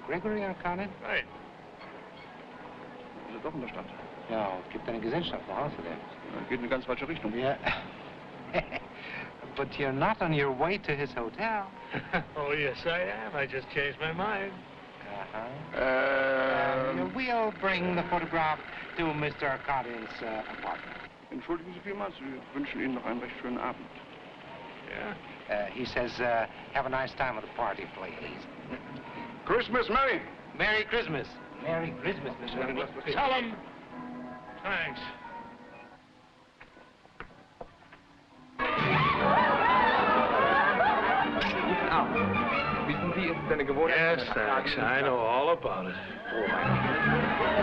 [SPEAKER 5] Gregory Arkadin?
[SPEAKER 2] Right.
[SPEAKER 5] Ist doch in der Stadt.
[SPEAKER 15] Ja, es gibt eine Gesellschaft, eine Außerdem.
[SPEAKER 5] Geht in eine ganz falsche Richtung.
[SPEAKER 15] Ja. But you're not on your way to his hotel.
[SPEAKER 2] Oh, yes, I am. I just changed my mind.
[SPEAKER 15] We'll bring the photograph to Mr. Arkadin's apartment.
[SPEAKER 5] Entschuldigen Sie vielmals, wir wünschen Ihnen noch einen recht schönen Abend.
[SPEAKER 2] Yeah?
[SPEAKER 15] He says, have a nice time at the party, please.
[SPEAKER 5] Christmas, Merry!
[SPEAKER 15] Merry Christmas. Merry Christmas, Mr.
[SPEAKER 2] Tell him. Thanks. Yes, thanks. I know all about it. Oh,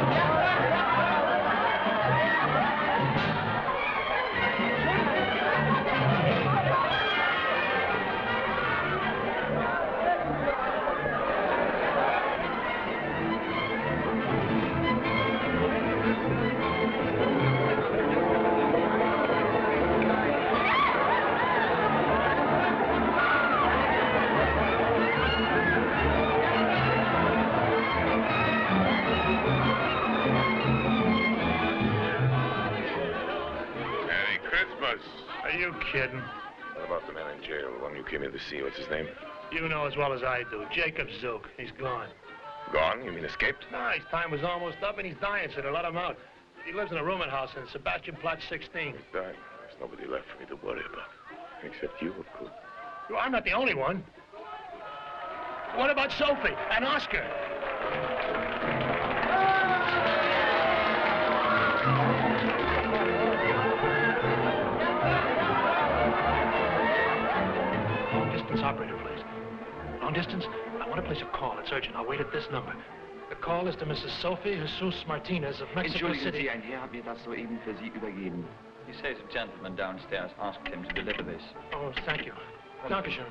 [SPEAKER 2] Are you kidding?
[SPEAKER 1] What about the man in jail, the one you came in to see? What's his name?
[SPEAKER 2] You know as well as I do. Jacob Zook. He's gone.
[SPEAKER 1] Gone? You mean escaped?
[SPEAKER 2] No, his time was almost up and he's dying, so they let him out. He lives in a rooming house in Sebastianplatz 16.
[SPEAKER 1] He's dying. There's nobody left for me to worry about. Except you, of course.
[SPEAKER 2] Well, I'm not the only one. What about Sophie and Oscar? Operator, please. Long distance? I want to place a call. It's urgent. I'll wait at this number. The call is to Mrs. Sophie Jesus Martinez of Mexico City.
[SPEAKER 22] Sie, ein Herr hat mir das soeben für Sie übergeben.
[SPEAKER 17] He says a gentleman downstairs asked him to deliver this.
[SPEAKER 2] Oh, thank you. Dankeschön.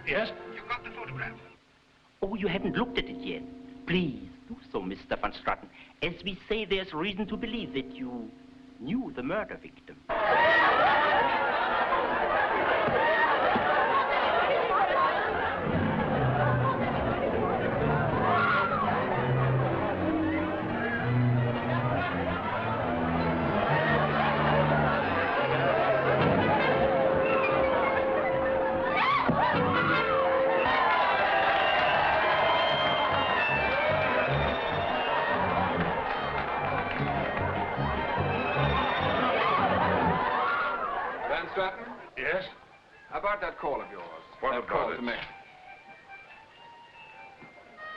[SPEAKER 2] Yes?
[SPEAKER 5] You got the photograph.
[SPEAKER 23] Oh, you haven't looked at it yet. Please, do so, Mr. Van Straten. As we say, there's reason to believe that you knew the murder victim.
[SPEAKER 2] Yes?
[SPEAKER 10] How about that call of yours?
[SPEAKER 1] What
[SPEAKER 10] that
[SPEAKER 1] about
[SPEAKER 10] call
[SPEAKER 1] it?
[SPEAKER 10] to me?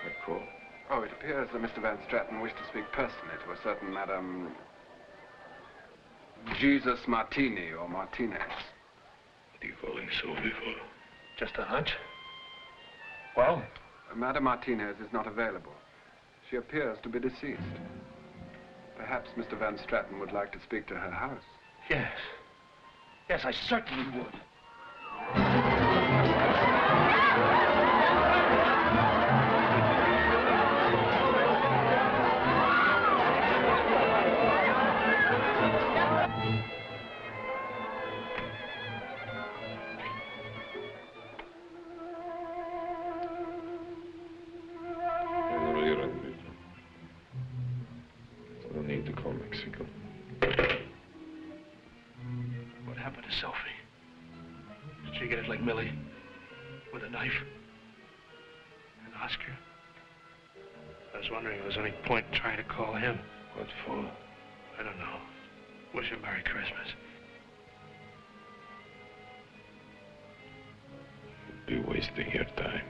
[SPEAKER 1] That call?
[SPEAKER 10] Oh, it appears that Mr. Van Stratten wished to speak personally to a certain Madame Jesus Martini or Martinez.
[SPEAKER 11] What are you calling Sophie for?
[SPEAKER 2] Just a hunch. Well?
[SPEAKER 10] Madame Martinez is not available. She appears to be deceased. Perhaps Mr. Van Stratten would like to speak to her house.
[SPEAKER 2] Yes. Yes, I certainly would.
[SPEAKER 11] No need to call Mexico.
[SPEAKER 2] What happened to Sophie? Did she get it like Millie? With a knife? And Oscar? I was wondering if there was any point in trying to call him.
[SPEAKER 11] What for?
[SPEAKER 2] I don't know. Wish him Merry Christmas.
[SPEAKER 11] You'd be wasting your time.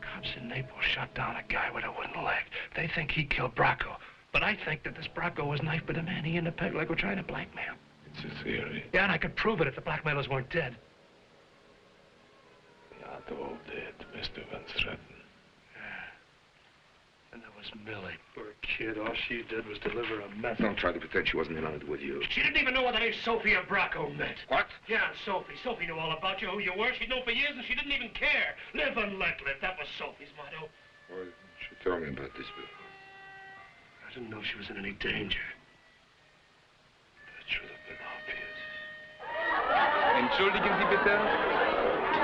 [SPEAKER 2] Cops in Naples shot down a guy with a wooden leg. They think he killed Bracco. But I think that this Bracco was knifed by the man he and the peg leg were trying to blackmail.
[SPEAKER 11] It's a theory.
[SPEAKER 2] Yeah, and I could prove it if the blackmailers weren't dead.
[SPEAKER 11] They aren't all dead, Mr. Van Stratten.
[SPEAKER 2] Yeah. And there was Millie. Poor kid. All she did was deliver a message.
[SPEAKER 11] Don't try to pretend she wasn't in on it with you.
[SPEAKER 2] She didn't even know what the name Sophie or Bracco meant.
[SPEAKER 11] What?
[SPEAKER 2] Yeah, Sophie. Sophie knew all about you, who you were. She'd known for years, and she didn't even care. Live and let live. That was Sophie's motto.
[SPEAKER 11] Why didn't you tell me about this before?
[SPEAKER 2] I didn't know she was in any danger.
[SPEAKER 11] That should have been obvious.
[SPEAKER 7] Entschuldigen Sie bitte.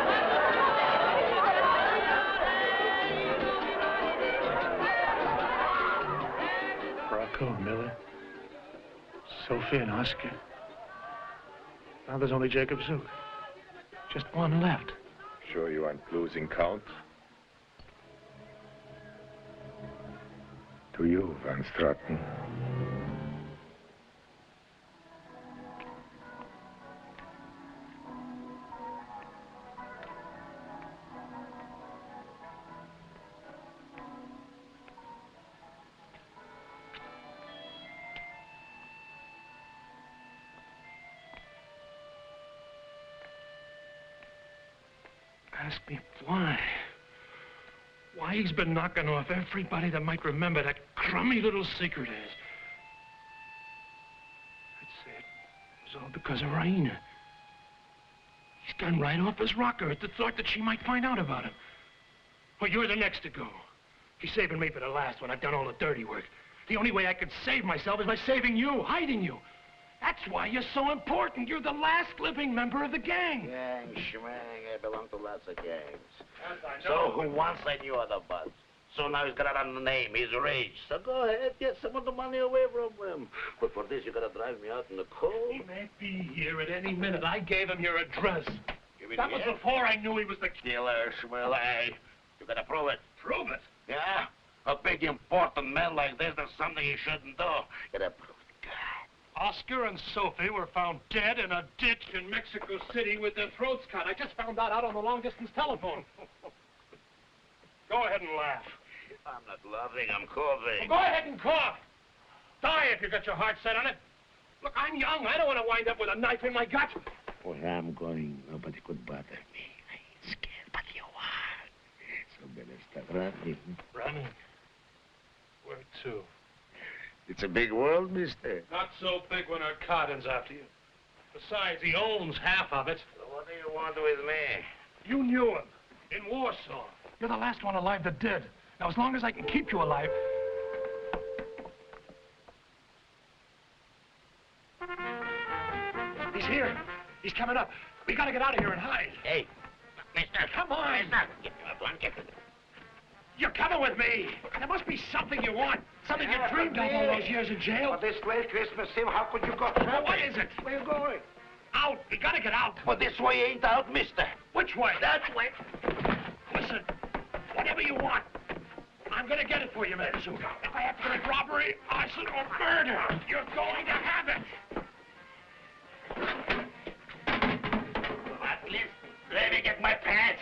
[SPEAKER 2] Bracco, Millie, Sophie and Oscar. Now there's only Jacob Zook. Just one left.
[SPEAKER 11] Sure you aren't losing count? To you, Van Stratten.
[SPEAKER 2] Ask me why. Why he's been knocking off everybody that might remember that crummy little secret is. I'd say it was all because of Raina. He's gone right off his rocker at the thought that she might find out about him. Well, you're the next to go. He's saving me for the last one. I've done all the dirty work. The only way I could save myself is by saving you, hiding you. That's why you're so important. You're the last living member of the gang.
[SPEAKER 6] Gang, schmang, I belong to lots of gangs.
[SPEAKER 2] Yes, I
[SPEAKER 6] So
[SPEAKER 2] know.
[SPEAKER 6] who once I knew other buds. So now he's got another name. He's rich. So go ahead, get some of the money away from him. But for this, you gotta drive me out in the cold.
[SPEAKER 2] He may be here at any minute. I gave him your address.
[SPEAKER 6] Give me
[SPEAKER 2] That
[SPEAKER 6] the
[SPEAKER 2] was
[SPEAKER 6] air.
[SPEAKER 2] before I knew he was the
[SPEAKER 6] Killer, Schmuel, hey. You gotta prove it.
[SPEAKER 2] Prove it.
[SPEAKER 6] Yeah? A big, important man like this, there's something he shouldn't do. You gotta prove it.
[SPEAKER 2] Oscar and Sophie were found dead in a ditch in Mexico City with their throats cut. I just found that out on the long-distance telephone. Go ahead and laugh.
[SPEAKER 6] I'm not laughing, I'm coughing.
[SPEAKER 2] Well, go ahead and cough. Die if you got your heart set on it. Look, I'm young. I don't want to wind up with a knife in my gut.
[SPEAKER 6] Where I'm going, nobody could bother me. I ain't scared, but you are. So better start running.
[SPEAKER 2] Running? Where to?
[SPEAKER 6] It's a big world, mister.
[SPEAKER 2] Not so big when Arkadin's after you. Besides, he owns half of it.
[SPEAKER 6] So what do you want with me?
[SPEAKER 2] You knew him in Warsaw. You're the last one alive that did. Now, as long as I can keep you alive... He's here. He's coming up. We gotta get out of here and hide.
[SPEAKER 6] Hey, mister.
[SPEAKER 2] Come on.
[SPEAKER 6] Mister, give me my blanket.
[SPEAKER 2] You're coming with me. There must be something you want. Something you dreamed of all those years in jail.
[SPEAKER 6] But this late Christmas Eve, how could you go
[SPEAKER 2] Well, what is it?
[SPEAKER 6] Where you going?
[SPEAKER 2] Out. We gotta get out.
[SPEAKER 6] But this way ain't out, mister.
[SPEAKER 2] Which way?
[SPEAKER 6] That way.
[SPEAKER 2] Listen, whatever you want, I'm gonna get it for you, Mr. Zuka. If I have to commit robbery, arson, or murder, you're going to have it.
[SPEAKER 6] At least let me get my pants.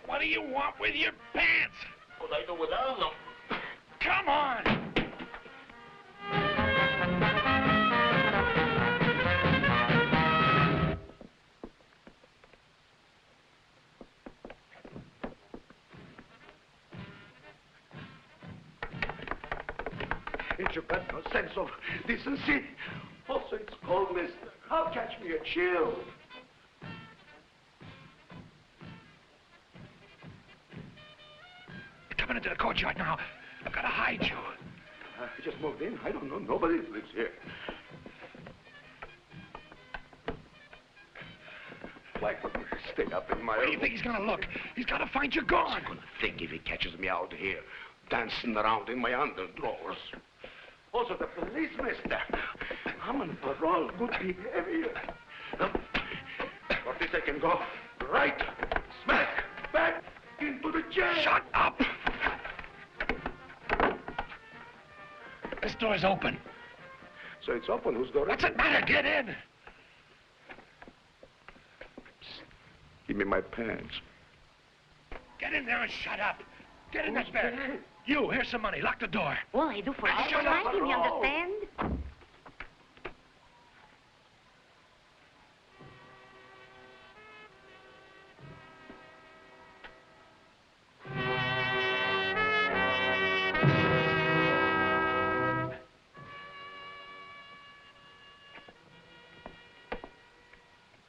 [SPEAKER 2] What do you want with your pants?
[SPEAKER 6] What I do without them?
[SPEAKER 2] come on!
[SPEAKER 5] You've got no sense of decency. Also, it's cold, mister. How catch me a chill?
[SPEAKER 2] You're coming into the courtyard now. I've got to hide you.
[SPEAKER 5] I just moved in. I don't know. Nobody lives here. Why couldn't you stay up in my
[SPEAKER 2] Where do you think he's going to look? He's got to find you gone.
[SPEAKER 5] What's he going to think if he catches me out here, dancing around in my underdrawers? Also, the police, mister. I'm on parole, good behavior. For this, I can go right smack back into the jail.
[SPEAKER 2] Shut up! This door's open.
[SPEAKER 5] So it's open. Whose door is it?
[SPEAKER 2] What's it matter? Get in.
[SPEAKER 5] Give me my pants.
[SPEAKER 2] Get in there and shut up. Get in that bed. You, here's some money. Lock the door.
[SPEAKER 9] All I do for
[SPEAKER 2] Shut
[SPEAKER 9] is
[SPEAKER 2] up.
[SPEAKER 9] find him, you understand?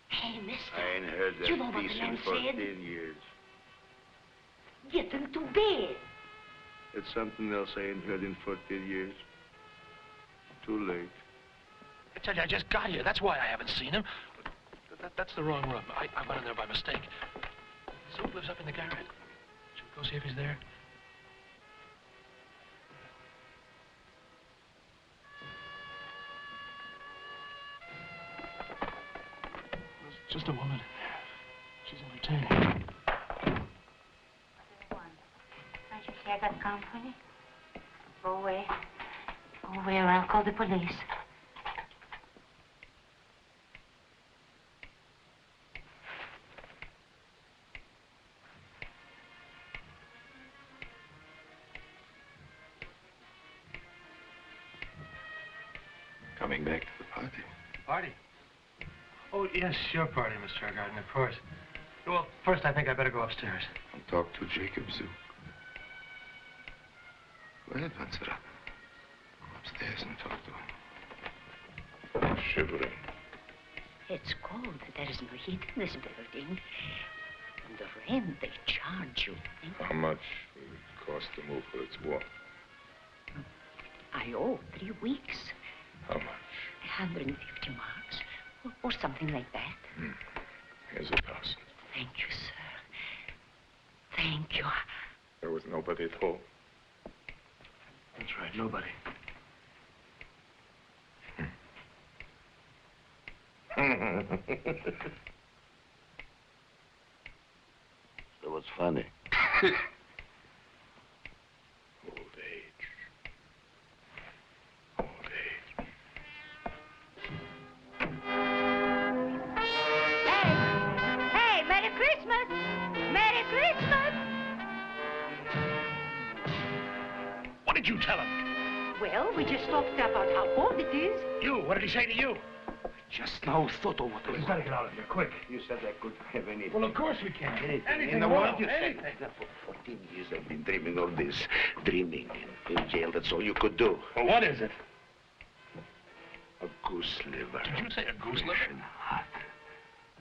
[SPEAKER 9] Hey, mister.
[SPEAKER 5] I ain't heard
[SPEAKER 9] You know
[SPEAKER 5] that
[SPEAKER 9] what
[SPEAKER 5] piece
[SPEAKER 9] the
[SPEAKER 5] in
[SPEAKER 9] man
[SPEAKER 5] 14
[SPEAKER 9] said?
[SPEAKER 5] years.
[SPEAKER 9] Get him to bed.
[SPEAKER 5] It's something else I ain't heard in 14 years. Too late.
[SPEAKER 2] I tell you, I just got here. That's why I haven't seen him. That's the wrong room. I went in there by mistake. Zook lives up in the garret. Should we go see if he's there? There's just a woman in there. She's entertaining.
[SPEAKER 9] Can't you see I got company? Go away. Go away or I'll call the police.
[SPEAKER 5] Coming back to the party.
[SPEAKER 2] Party? Oh, yes, your party, Mr. Arkadin, of course. Well, first I think I better go upstairs.
[SPEAKER 5] I'll talk to Jacob Zook. Go ahead, Vansera. Go upstairs and talk to him. Shivering.
[SPEAKER 20] It's cold. There is no heat in this building. And the rent they charge you.
[SPEAKER 11] How much will it cost to move for its warmth?
[SPEAKER 20] I owe 3 weeks.
[SPEAKER 11] How much?
[SPEAKER 20] 150 marks, or something like that.
[SPEAKER 11] Here's 1,000.
[SPEAKER 20] Thank you, sir. Thank you.
[SPEAKER 11] There was nobody at home.
[SPEAKER 2] That's right, nobody.
[SPEAKER 6] That was funny.
[SPEAKER 11] Old age. Old age.
[SPEAKER 9] Hey, Merry Christmas! Merry Christmas!
[SPEAKER 2] What did you tell him?
[SPEAKER 9] Well, we just talked about how cold it is.
[SPEAKER 2] You, what did he say to you?
[SPEAKER 5] Just now thought of what I
[SPEAKER 2] We've got to get out of here, quick.
[SPEAKER 5] You said I could have anything.
[SPEAKER 2] Well, of course we can.
[SPEAKER 5] Anything
[SPEAKER 2] in the world,
[SPEAKER 5] you
[SPEAKER 2] anything.
[SPEAKER 5] said. For 14 years I've been dreaming of this. Dreaming. In jail, that's all you could do.
[SPEAKER 2] Well, what is it?
[SPEAKER 5] A goose liver.
[SPEAKER 2] Did you say a goose liver?
[SPEAKER 5] Fresh and hot.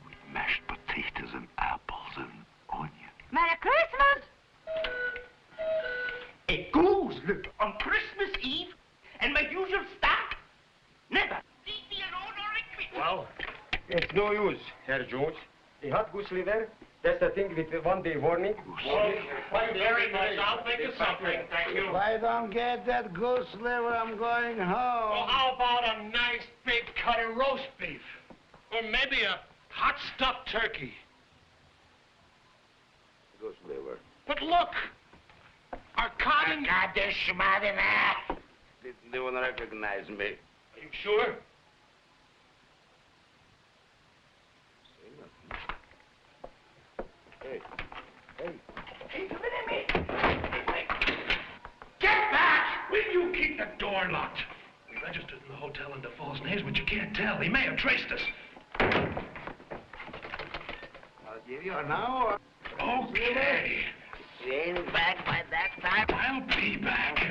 [SPEAKER 5] With mashed potatoes and apples and onions.
[SPEAKER 9] Merry Christmas!
[SPEAKER 23] A goose liver on Christmas Eve? And my usual stock? Never. Leave me alone or I quit.
[SPEAKER 2] Well?
[SPEAKER 7] It's no use, Herr George. A hot goose liver, that's the thing with 1 day warning.
[SPEAKER 18] Thank you very much. I'll think of something. Thank you.
[SPEAKER 8] If I don't get that goose liver, I'm going home.
[SPEAKER 18] Well, how about a nice big cut of roast beef? Or maybe a hot stuffed turkey?
[SPEAKER 5] Goose liver.
[SPEAKER 18] But look! Arkadin...
[SPEAKER 5] They won't recognize me.
[SPEAKER 18] Are you sure?
[SPEAKER 5] Hey.
[SPEAKER 23] Hey, come in me. Get back!
[SPEAKER 2] door locked. We registered in the hotel under false names, but you can't tell. He may have traced us.
[SPEAKER 8] I'll give you an hour.
[SPEAKER 2] Okay.
[SPEAKER 6] You ain't back by that time?
[SPEAKER 2] I'll be back.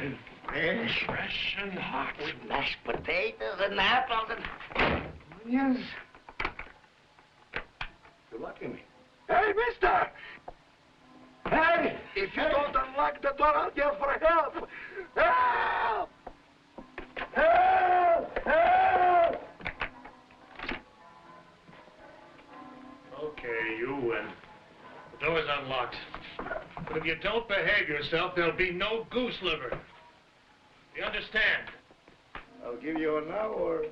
[SPEAKER 2] Fresh and hot.
[SPEAKER 6] With mashed potatoes and apples and onions.
[SPEAKER 5] You're lucky me. Hey, mister! Hey, if you don't unlock the door, I'll yell for help! Help! Help! Help!
[SPEAKER 2] Okay, you win. The door's unlocked. But if you don't behave yourself, there'll be no goose liver. You understand?
[SPEAKER 5] I'll give you an hour.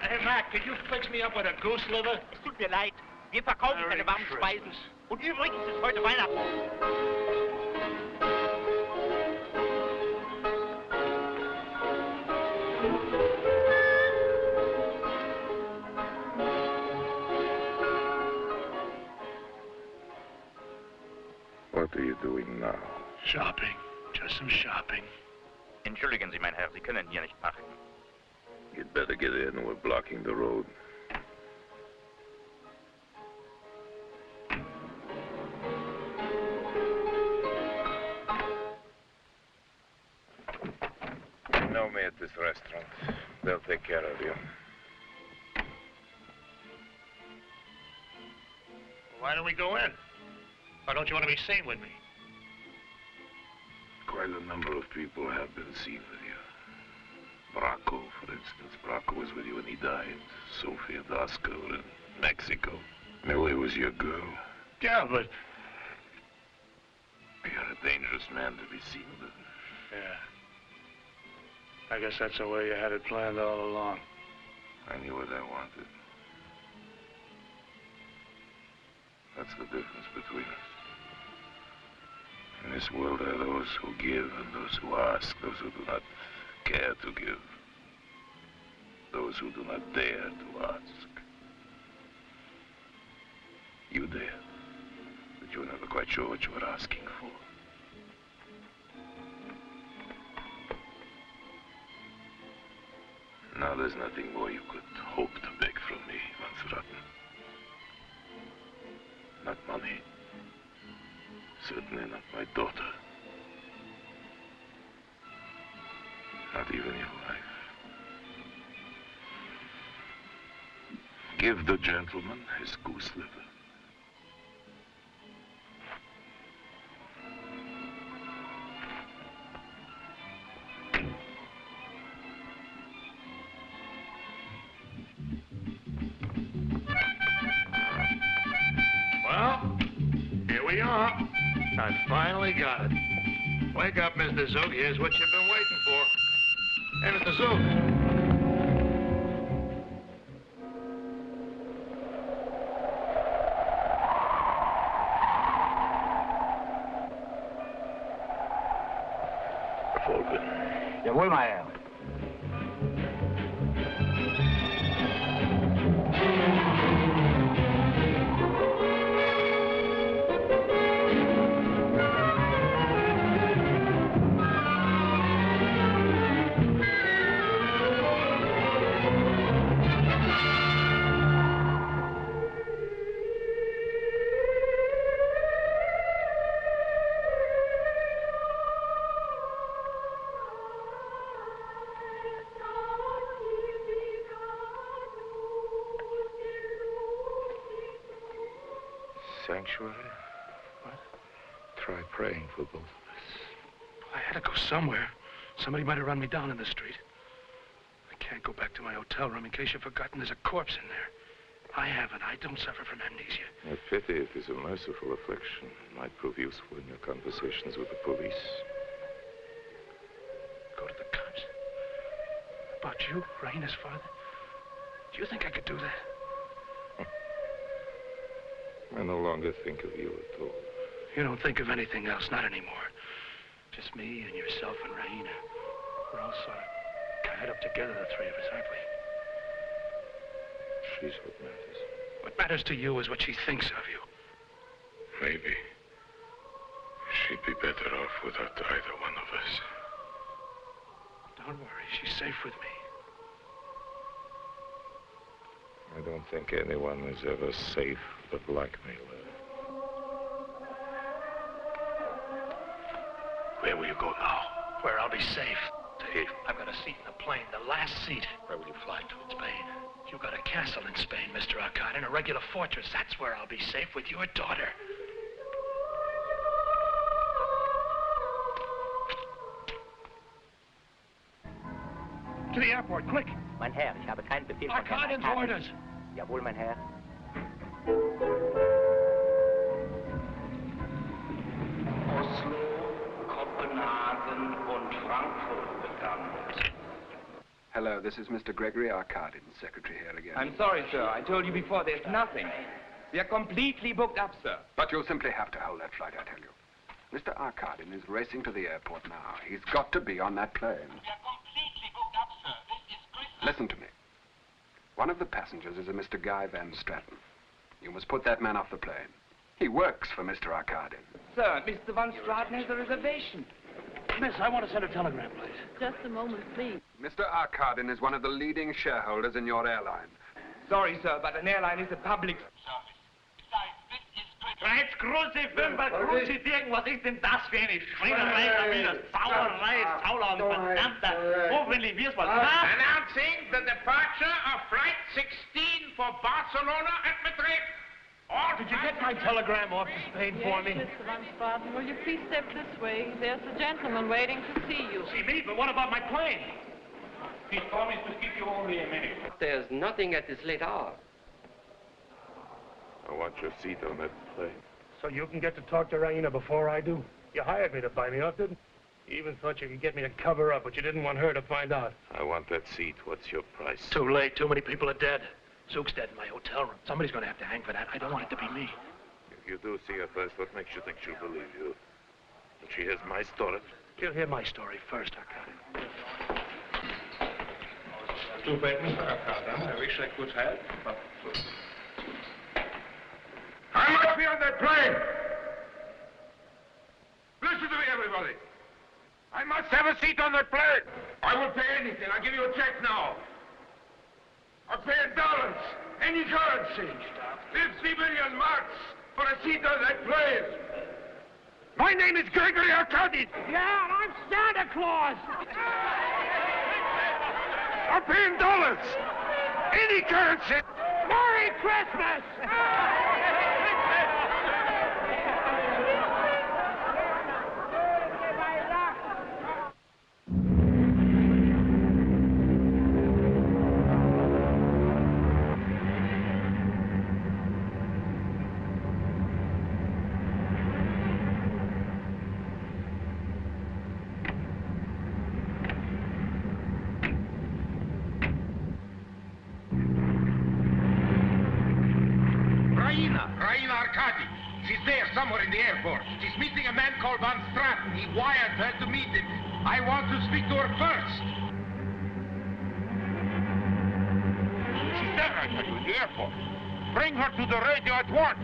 [SPEAKER 2] Hey, Mac, could you fix me up with a goose liver?
[SPEAKER 23] Es tut mir leid. Wir verkaufen keine warmen Speisen. Und übrigens ist heute Weihnachten.
[SPEAKER 1] What are you doing now?
[SPEAKER 2] Shopping. Just some shopping.
[SPEAKER 23] Entschuldigen Sie, mein Herr, Sie können hier nicht parken.
[SPEAKER 1] You'd better get in. We're blocking the road. You know me at this restaurant. They'll take care of you.
[SPEAKER 2] Why don't we go in? Or don't you want to be seen with me?
[SPEAKER 1] Quite a number of people have been seen with you. Bracco, for instance. Bracco was with you when he died. Sophie and Oscar were in Mexico. Millie was your girl.
[SPEAKER 2] Yeah, but...
[SPEAKER 1] You're a dangerous man to be seen with.
[SPEAKER 2] Yeah. I guess that's the way you had it planned all along.
[SPEAKER 1] I knew what I wanted. That's the difference between us. In this world there are those who give and those who ask, those who do not care to give, those who do not dare to ask. You dared, but you were never quite sure what you were asking for. Now there's nothing more you could hope to beg from me, Van Straten. Not money. Certainly not my daughter. Not even your life. Give the gentleman his goose liver.
[SPEAKER 2] Well, here we are. I finally got it. Wake up, Mr. Zook. Here's what you've been waiting for. Hey, Mr. Zook.
[SPEAKER 8] Jawohl, mein Herr.
[SPEAKER 1] Sanctuary?
[SPEAKER 2] What?
[SPEAKER 1] Try praying for both of us.
[SPEAKER 2] I had to go somewhere. Somebody might have run me down in the street. I can't go back to my hotel room. In case you've forgotten, there's a corpse in there. I haven't. I don't suffer from amnesia.
[SPEAKER 1] A pity it is a merciful affliction. It might prove useful in your conversations with the police.
[SPEAKER 2] Go to the cops? About you, Raina's father? Do you think I could do that?
[SPEAKER 1] I no longer think of you at all.
[SPEAKER 2] You don't think of anything else, not anymore. Just me and yourself and Raina. We're all sort of tied up together, the three of us, aren't we?
[SPEAKER 11] she's what matters.
[SPEAKER 2] What matters to you is what she thinks of you.
[SPEAKER 11] Maybe she'd be better off without either one of us.
[SPEAKER 2] Don't worry, she's safe with me.
[SPEAKER 11] I don't think anyone is ever safe with a blackmailer.
[SPEAKER 2] Where will you go now? Where I'll be safe. Safe? I've got a seat in the plane, the last seat.
[SPEAKER 11] Where will you fly to?
[SPEAKER 2] Spain. You've got a castle in Spain, Mr. Arkadin, a regular fortress. That's where I'll be safe with your daughter. To the airport, quick!
[SPEAKER 23] Mein Herr, ich habe keinen Befehl von Herrn
[SPEAKER 2] Arkadin's
[SPEAKER 23] Arkadin.
[SPEAKER 2] orders.
[SPEAKER 23] Jawohl, mein Herr.
[SPEAKER 5] Oslo, Copenhagen und Frankfurt bekannt.
[SPEAKER 10] Hello, this is Mr. Gregory Arkadin, secretary here again.
[SPEAKER 12] I'm sorry, sir. I told you before, there's nothing. We are completely booked up, sir.
[SPEAKER 10] But you'll simply have to hold that flight, I tell you. Mr. Arkadin is racing to the airport now. He's got to be on that plane.
[SPEAKER 12] We are completely booked up, sir. This is Christmas.
[SPEAKER 10] Listen to me. One of the passengers is a Mr. Guy Van Stratton. You must put that man off the plane. He works for Mr. Arkadin.
[SPEAKER 12] Sir, Mr. Van Straten has a reservation.
[SPEAKER 2] Miss, I want to send a telegram, please.
[SPEAKER 4] Just a moment, please.
[SPEAKER 10] Mr. Arkadin is one of the leading shareholders in your airline.
[SPEAKER 12] Sorry, sir, but an airline is a public service.
[SPEAKER 6] Scheiß große Firma, große Dirken, was ist denn das für eine Schweinerei, wieder Sauerei, Sauer und verdammter, hoffentlich wir's was. Announcing the departure of Flight 16 for Barcelona and Madrid.
[SPEAKER 2] Did you get my telegram off to Spain for me?
[SPEAKER 4] Mr. Van Straten, will you please step this way? There's a gentleman waiting to see you.
[SPEAKER 2] See me? But what about my plane?
[SPEAKER 6] He promised to give you only a minute.
[SPEAKER 13] There's nothing at this late hour.
[SPEAKER 11] I want your seat on that plane.
[SPEAKER 2] So you can get to talk to Raina before I do? You hired me to buy me off, didn't you? You even thought you could get me to cover up, but you didn't want her to find out.
[SPEAKER 11] I want that seat. What's your price?
[SPEAKER 2] Too late. Too many people are dead. Zook's dead in my hotel room. Somebody's going to have to hang for that. I don't want it to be me.
[SPEAKER 11] If you do see her first, what makes you think she'll believe you? If she hears my story?
[SPEAKER 2] She'll hear my story first, Arkadin.
[SPEAKER 11] Too bad, Mr. Arkadin. I wish I could help, but...
[SPEAKER 5] I must be on that plane! Listen to me, everybody. I must have a seat on that plane. I will pay anything. I'll give you a check now. I'll pay in dollars, any currency. 50 million marks for a seat on that plane. My name is Gregory Arkadin.
[SPEAKER 2] Yeah, and I'm Santa Claus.
[SPEAKER 5] I'll pay in dollars, any currency.
[SPEAKER 2] Merry Christmas!
[SPEAKER 5] Raina Arkadin. She's there somewhere in the airport. She's meeting a man called Van Straten. He wired her to meet him. I want to speak to her first. She's there, I tell you, in the airport. Bring her to the radio at once.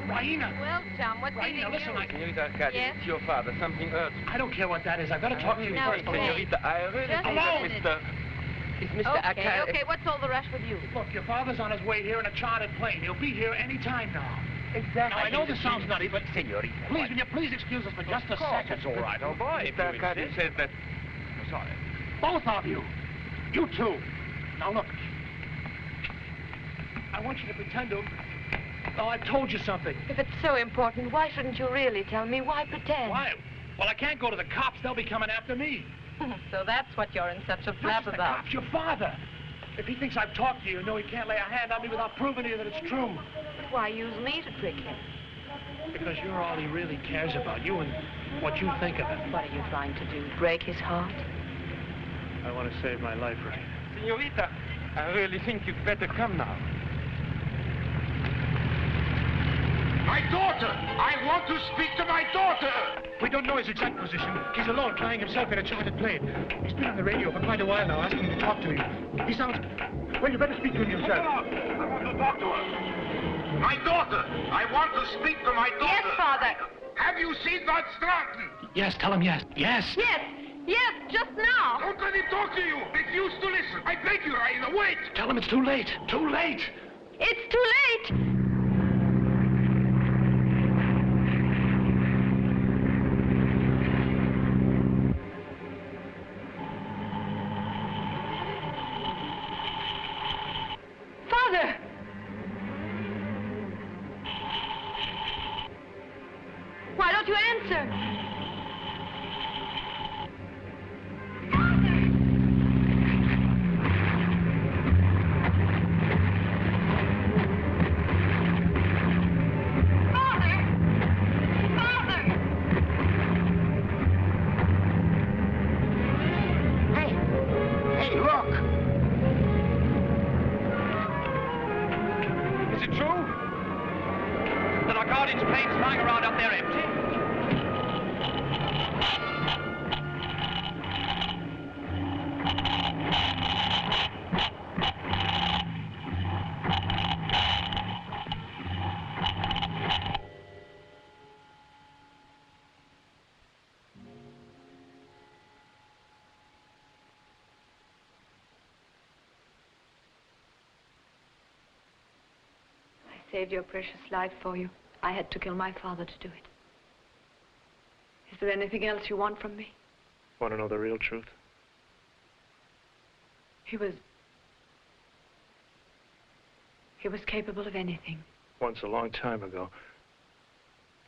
[SPEAKER 2] Raina!
[SPEAKER 4] Well, Chum, what's
[SPEAKER 2] Raina, listen,
[SPEAKER 12] Senorita Arkadin,
[SPEAKER 4] Yes?
[SPEAKER 12] it's your father. Something urgent.
[SPEAKER 2] I don't care what that is. I've got to talk to you
[SPEAKER 4] Now,
[SPEAKER 2] first.
[SPEAKER 4] wait.
[SPEAKER 12] Senorita, I really
[SPEAKER 4] Just
[SPEAKER 12] think
[SPEAKER 4] a
[SPEAKER 12] that
[SPEAKER 4] minute.
[SPEAKER 12] It's Mr.
[SPEAKER 4] Okay,
[SPEAKER 12] Arkadin.
[SPEAKER 4] okay, what's all the rush with you?
[SPEAKER 2] Look, your father's on his way here in a chartered plane. He'll be here any time now.
[SPEAKER 12] Exactly.
[SPEAKER 2] Now, I know this sounds nutty, but...
[SPEAKER 12] Senorita.
[SPEAKER 2] Please, will you please excuse us for just a second?
[SPEAKER 12] It's all right, old boy. Mr. Arkadin says that...
[SPEAKER 2] I'm sorry. Both of you. You two. Now, look. I want you to pretend to... Oh, I've told you something.
[SPEAKER 4] If it's so important, why shouldn't you really tell me? Why pretend?
[SPEAKER 2] Why? Well, I can't go to the cops. They'll be coming after me.
[SPEAKER 4] So that's what you're in such a flap
[SPEAKER 2] Not just
[SPEAKER 4] about.
[SPEAKER 2] the cops, your father. If he thinks I've talked to you, he can't lay a hand on me without proving to you that it's true.
[SPEAKER 4] But why use me to trick him?
[SPEAKER 2] Because you're all he really cares about. You and what you think of him.
[SPEAKER 4] What are you trying to do? Break his heart?
[SPEAKER 2] I want to save my life, right?
[SPEAKER 12] Senorita, I really think you'd better come now.
[SPEAKER 5] My daughter! I want to speak to my daughter!
[SPEAKER 2] We don't know his exact position. He's alone, flying himself in a chartered plane. He's been on the radio for quite a while now, asking to talk to you. He sounds... Well, you better speak to him yourself.
[SPEAKER 5] I want to talk to her. My daughter. I want to speak to my daughter.
[SPEAKER 4] Yes, Father.
[SPEAKER 5] Have you seen Van Straten?
[SPEAKER 2] Yes, tell him yes. Yes.
[SPEAKER 4] Yes, yes, just now.
[SPEAKER 5] Don't let him talk to you. Refuse to listen. I beg you, Raina, wait.
[SPEAKER 2] Tell him it's too late. Too late.
[SPEAKER 4] It's too late. Father! Why don't you answer?
[SPEAKER 6] Is it true that Arkadin's plane's flying around up there empty?
[SPEAKER 4] Saved your precious life for you. I had to kill my father to do it. Is there anything else you want from me?
[SPEAKER 2] Want to know the real truth?
[SPEAKER 4] He was capable of anything.
[SPEAKER 2] Once, a long time ago,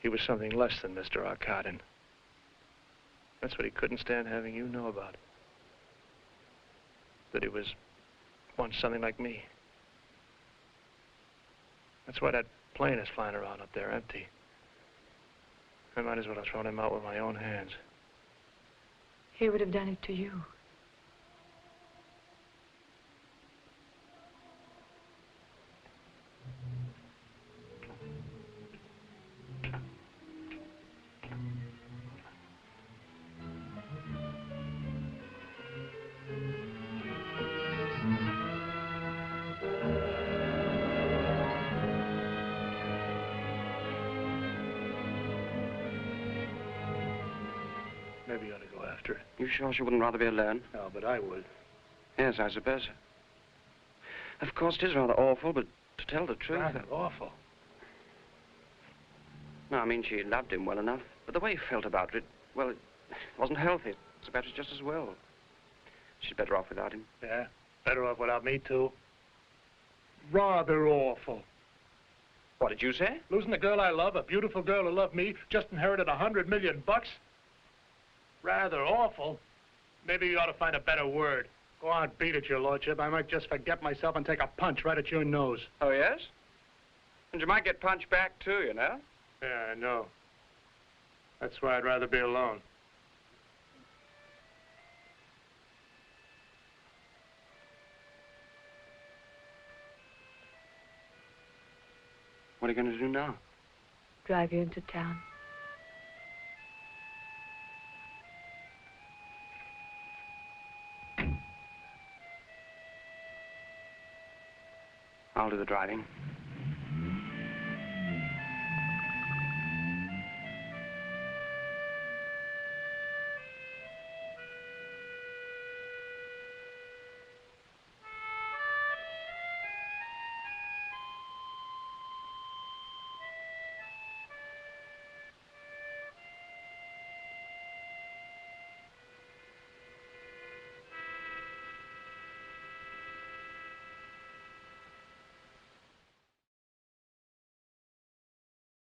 [SPEAKER 2] he was something less than Mr. Arkadin. That's what he couldn't stand having you know about. That he was once something like me. That's why that plane is flying around up there empty. I might as well have thrown him out with my own hands.
[SPEAKER 4] He would have done it to you.
[SPEAKER 2] Maybe you ought to go after it.
[SPEAKER 14] You sure she wouldn't rather be alone?
[SPEAKER 2] No, but I would.
[SPEAKER 14] Yes, I suppose so. Of course, it is rather awful, but to tell the truth...
[SPEAKER 2] Rather awful?
[SPEAKER 14] No, I mean, she loved him well enough. But the way he felt about it, well, it wasn't healthy. So perhaps just as well. She's better off without him.
[SPEAKER 2] Yeah, better off without me, too. Rather awful.
[SPEAKER 14] What did you say?
[SPEAKER 2] Losing a girl I love, a beautiful girl who loved me, just inherited $100 million. Rather awful. Maybe you ought to find a better word. Go on, beat it, your lordship. I might just forget myself and take a punch right at your nose.
[SPEAKER 14] Oh, yes? And you might get punched back, too, you know?
[SPEAKER 2] Yeah, I know. That's why I'd rather be alone.
[SPEAKER 14] What are you going to do now?
[SPEAKER 4] Drive you into town.
[SPEAKER 14] I'll do the driving.